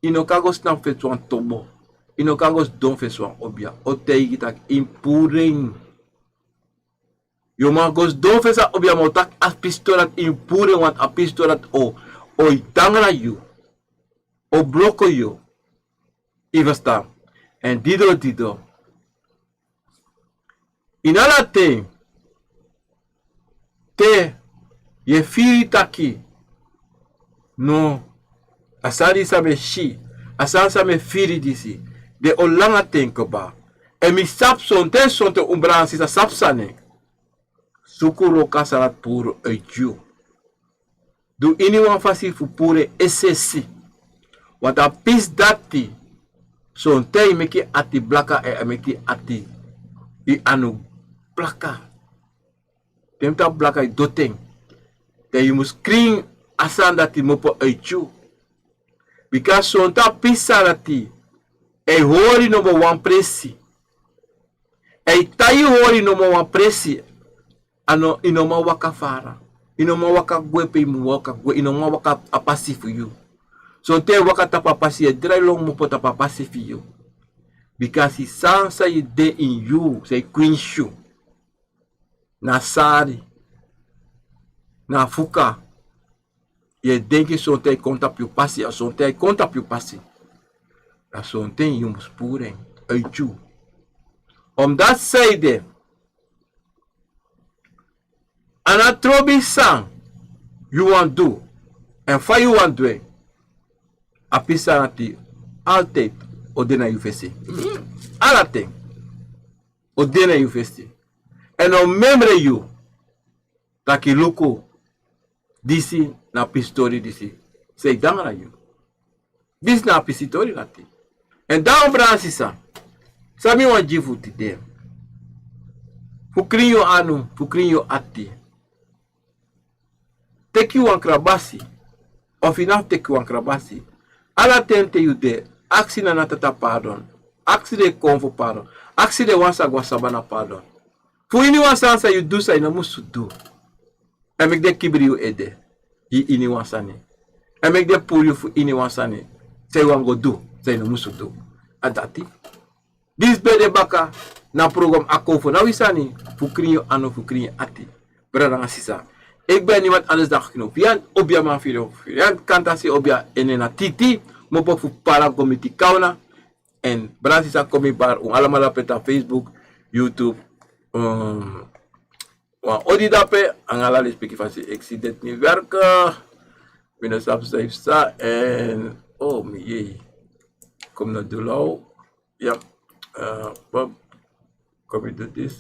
Ino kagos na fetwan tobo. Ino kagos don fetwan obia. O teigi tak impureng. Yo magos don fesa obia motak as pistolat impureng want a pistolat o itangra you. O bloko you. Ivasta. En dido. Inala te ye firi taki. No. Asari same shi. Asari same firi disi. De olanga tenko ba. En mi sap son te umbran sisa sap sanek. Sukuro kasarat puro uitju. Do anyone fasi fu pure SSC. Want a pis dati. So tei meki ati blaka meki ati. I anu blaka. Temta blaka I doteng. That you must screen asan dati mopo uitju. Because so ta pisa dati. E hori no mo wan presi. E tayo hori no mo wan presi. Ano inoma waka fara. Inoma waka gwepe imu waka gwe. Inoma waka apasi for you. So te waka tapapasi. E dry long mo po tapapasi for you. Because he sansa you de in you. Say queen shoe. Na sari. Na fuka. Ye denki so te konta piu pasi. So te konta piu pasi. Na so te you mus puren. Uit you. Omdat zij de anatrobi sang you want do en fa you want do a pisa nati altijd odena you festi alate odena you festi en o membre you taki luko disi na pistori disi say dangara you dis na pistori nati en down bransisa Sabi wan jifu tide. Fukrin yo anu, fukrin yo ati. Teki wan krabasi. Of enough teki wan krabasi. Ala tente you de. Aksi na natata pardon. Aksi de konfo pardon. Aksi de wansa gwasabana pardon. Fu ini wansansa you do sa ina musu do. En mek de kibri you ede. Yi ini wansane. En mek de pull you fu ini wansane. Say wan go do. Say ina musu do. Adati. Dis bede baka na program akofo na wisani fukrinyo ano fukrinyo ati. Brada nga sisa. Ik ben niemand anders dan genoeg. Yan obia man video. Yan kantasi obia enena titi. Mopo fu para komiti kauna. En brada sisa komi bar alamala peta Facebook, YouTube. Wan odi dape. Angala speki fasi accident ni werken. Binnen subscribe sta. En oh mi jee. Kom naar de lauw. Ja. Bob, kom je doet dit?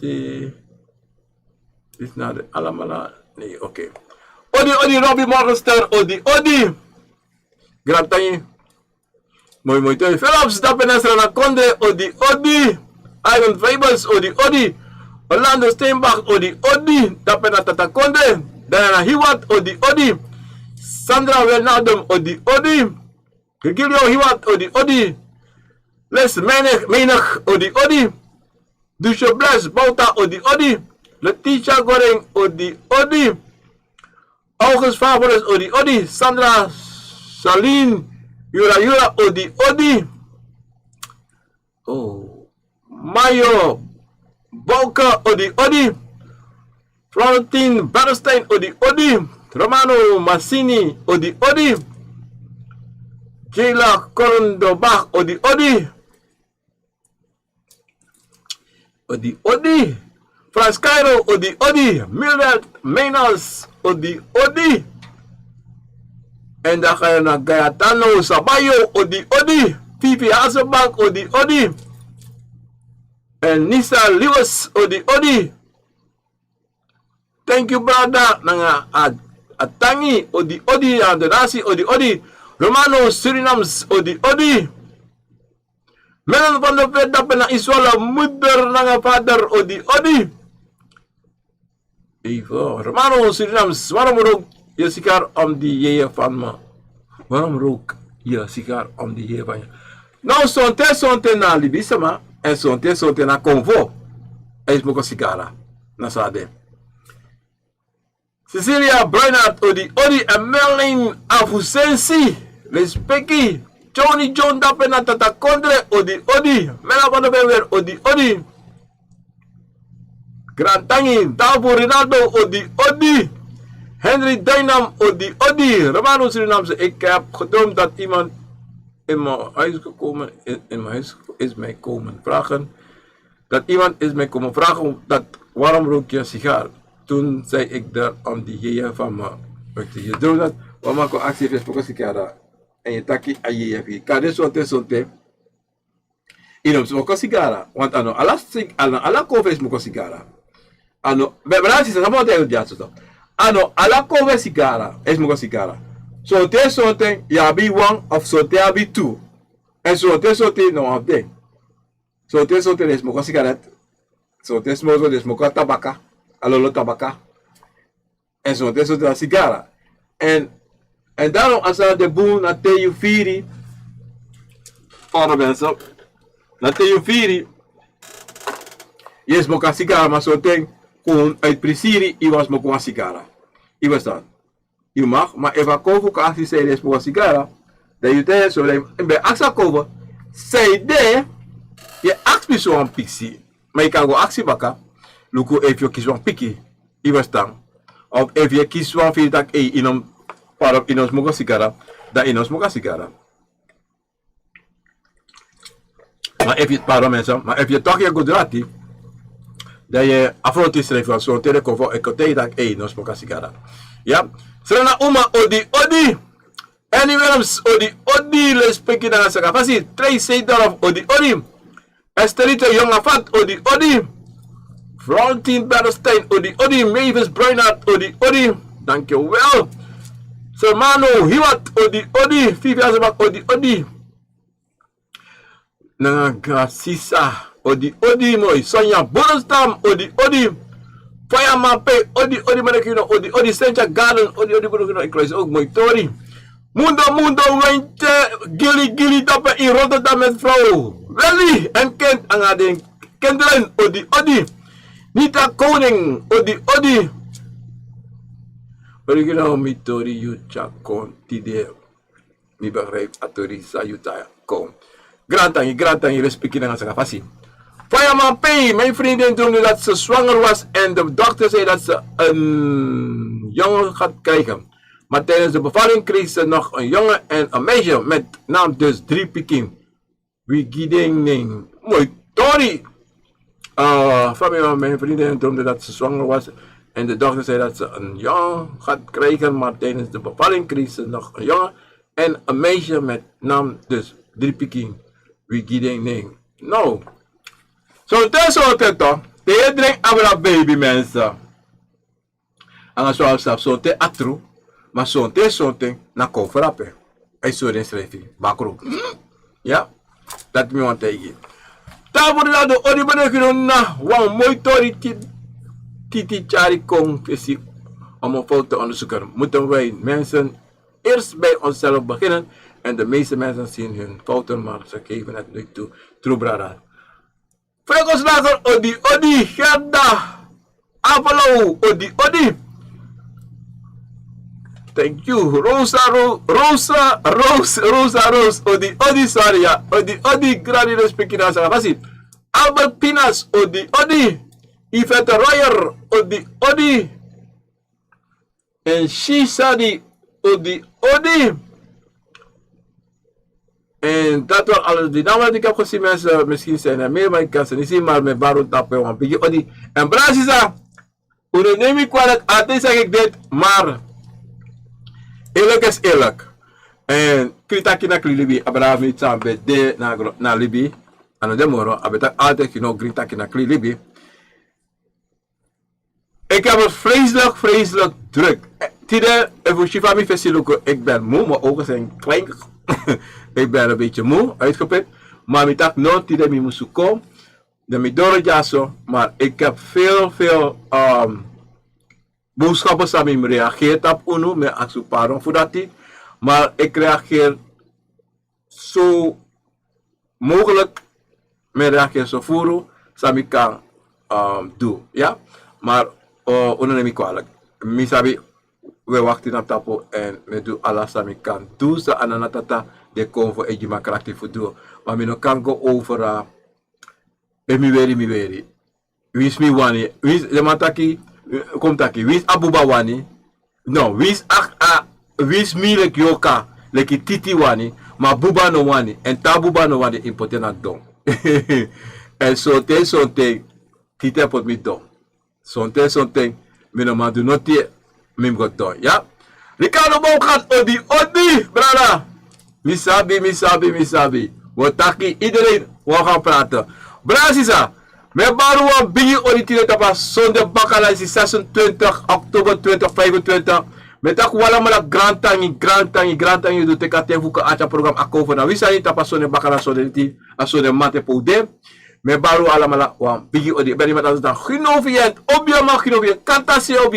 Dit naar de alamala. Nee, oké. Odi, Robbie Morgenstern, odi. Gratanje. Mooi, toe. Philips, dapen Nesra na Konde, odi. Iron Fabers, odi. Orlando Steenbach, odi. Dapen na Tata Konde. Diana Hiwat, odi. Sandra Wijnaldum, odi. Gilio Hiwat, odi. Les menig, odi. Dusje Bles, Bouta, odi. Letitia Goreng, odi. August Favoris, odi. Sandra Saline, Yura, odi. Oh. Mayo, Bouka, odi. Florentine Bernstein, odi. Romano Massini, odi. Jayla Korondobach, odi. Odi. Frans Cairo, odi. Mildred Menas, odi. En dan ga je naar Gayatano Sabayo, odi. Fifi Hazelbank, odi. En Nisa Lewis, odi. Thank you, brother. Nanga Atangi, odi. Adonasi, odi. Romano Surinams, odi. Menon van de Vet dapen na Iswala, moeder nanga vader, odi. Even, Romano Surinams, waarom rook je sigaar om die jeeën van me? Waarom rook je sigaar om die jeeën van je? Nou, sonte na Libisama, en sonte na Convo. En is moko sigara, na sade. Cecilia Bernard, odi. En Merlin Afusensi, respecti. Johnny John dapen na Tata Kondre, odi. Mela van de Bewer, odi. Grantangi, Davo Rinaldo, odi. Henry Dynam, odi. Romano Surinamse, ik heb gedroomd dat iemand in mijn huis gekomen, in mijn huis is mij komen vragen. Dat iemand is mij komen vragen, waarom rook je sigaar? Toen zei ik daar om die jeeën van me. Je droom dat, wat maak je actie heeft voor sigara? En je taki a jeeën. Kade sonte. Inom smoke sigara. Want ala koffie smoke sigara. ano, verdade, você sabe onde é o dia só. Ano, ala cover sigara, esmoga sigara. So te sote, ya be one of so te be two. En so te sote no of day. So te sote esmoga cigarette. So te smoke esmoga tabaca, alolo tabaca. En so te sote a sigara. En daarom als er de boel na te je viri, para mensen, na te je viri, je smoke a sigara, maar zo denk kon uit prisiri, je was smoke a sigara. Je was dan. Je mag, maar even kopen kan als je zei je smoke a sigara, dat je tegen zo dat bij actie kopen, zei de, je actie zo een pixie, maar je kan go actie bakken, luko even je kies van piki, je was dan. Of even je kies van vier dat in een para inos smoke a sigara, dat inos smoke a sigara. Maar even para mensen, maar even je toch je Gujarati, dat je afront is van zo'n telecover, ik kan tegen dat inos smoke a sigara. Ja, serena uma odi. Anyways, odi les peki na sa kapasi, 3 $6 odi. Esterito jonge fat odi. Florentine Berstein odi. Mavis Bruinart odi. Dankjewel. Sermano Hiwat odi. Vivian Zabak odi. Nagasisa odi mooi. Sonja Borenstam odi. Fireman Pay odi manekino odi. Sencha Garden odi manekino. Ik lees ook mooi Tori. Mundo wentje gili tappen in Rotterdam met vrouw. Welly en kind aan de kinderen odi. Nita Koning odi. Original mitori yucha kon tide. Mi begrijp atorisa yuta kon. Grantangi respectie naar zijn passie. Fireman P, mijn vriendin droomde dat ze zwanger was en de dokter zei dat ze een jongen gaat krijgen. Maar tijdens de bevalling kreeg ze nog een jongen en een meisje met naam dus 3 piking. Wie gidding mooi Tori. Van mijn vriendin droomde dat ze zwanger was en de dokter zei dat ze een jongen gaat krijgen. Maar tijdens de bevalling kreeg ze nog een jongen en een meisje met naam dus 3 piking. Wie gidding no. Zo tenslotte toch. De drink abra baby mensen. En als we zo te atru. Maar zo'n te na kofrappe. Hij zo den schrijven. Bakro. Ja. Dat me want tegen. Daar wordt dat de oribane na. Wang mooi tori titi chari kong kwestie. Om een fout te onderzoeken. Moeten wij mensen eerst bij onszelf beginnen. En de meeste mensen zien hun fouten. Maar ze geven het niet toe. True brother. Vreugdeslager odi. Gerda. Avalo odi. Thank you. Rosa, odi, sorry, ja. Odi, grandi respecti na sa kapasi. Albert Pinas, odi. Yvette Royer, odi. En Shisadi, odi. En dat was alles. Die namen die ik heb gezien, mensen, misschien zijn er meer, maar ik kan ze niet zien, maar met Baron tappen, want beetje odi. En Brazisa, neem ik kwalijk, altijd zeg ik dit, maar eerlijk is eerlijk. En kritaki na klibi, Abraham niet samen de na Libi. En de moro, abetak altijd kritaki na klibi. Ik heb het vreselijk druk. Tide, even Shiva mi fesiluko, ik ben moe, mijn ogen zijn klein. Ik ben een beetje moe, uitgeput. Maar ik dacht, no, tide mi musuko. De mi doro jaso, maar ik heb veel boodschappen samen me reageert op uno, met aksuparon voor dat. Maar ik reageer zo mogelijk, me reageer zo voor, samen kan doen, ja. Maar uno neem ik kwalijk. Misabi, we wachten op tapo en we doen alles samen kan. Doe ze aan een tata, de kom voor ejima krachtig voor doen. Maar we kan go over, mi weri. Wie is mi wani, wie is de mataki. Komt taki, wie is Abuba wani? No, wie is Milek Yoka, leki Titi wani, maar Buba no wani, en Tabuba no wani impotent na don. En zo'n te, Tite pot mi don. Zo'n te, minoma do not te, mim got don, ja? Ricardo Boom gaat odi, brada. Misabi. Wat taki, iedereen, we gaan praten. Brazisa. Me baru wa bigi odi tapa sonde bakala is 26 oktober 2025. Met ook wala mala grand tangi do te kate vuka acha program akova na wisa ni tapa sonde bakala sonde ti asonde mate poude. Me baru ala mala wa bigi odi beri mata da ginovient obiama ginovient kantasi obi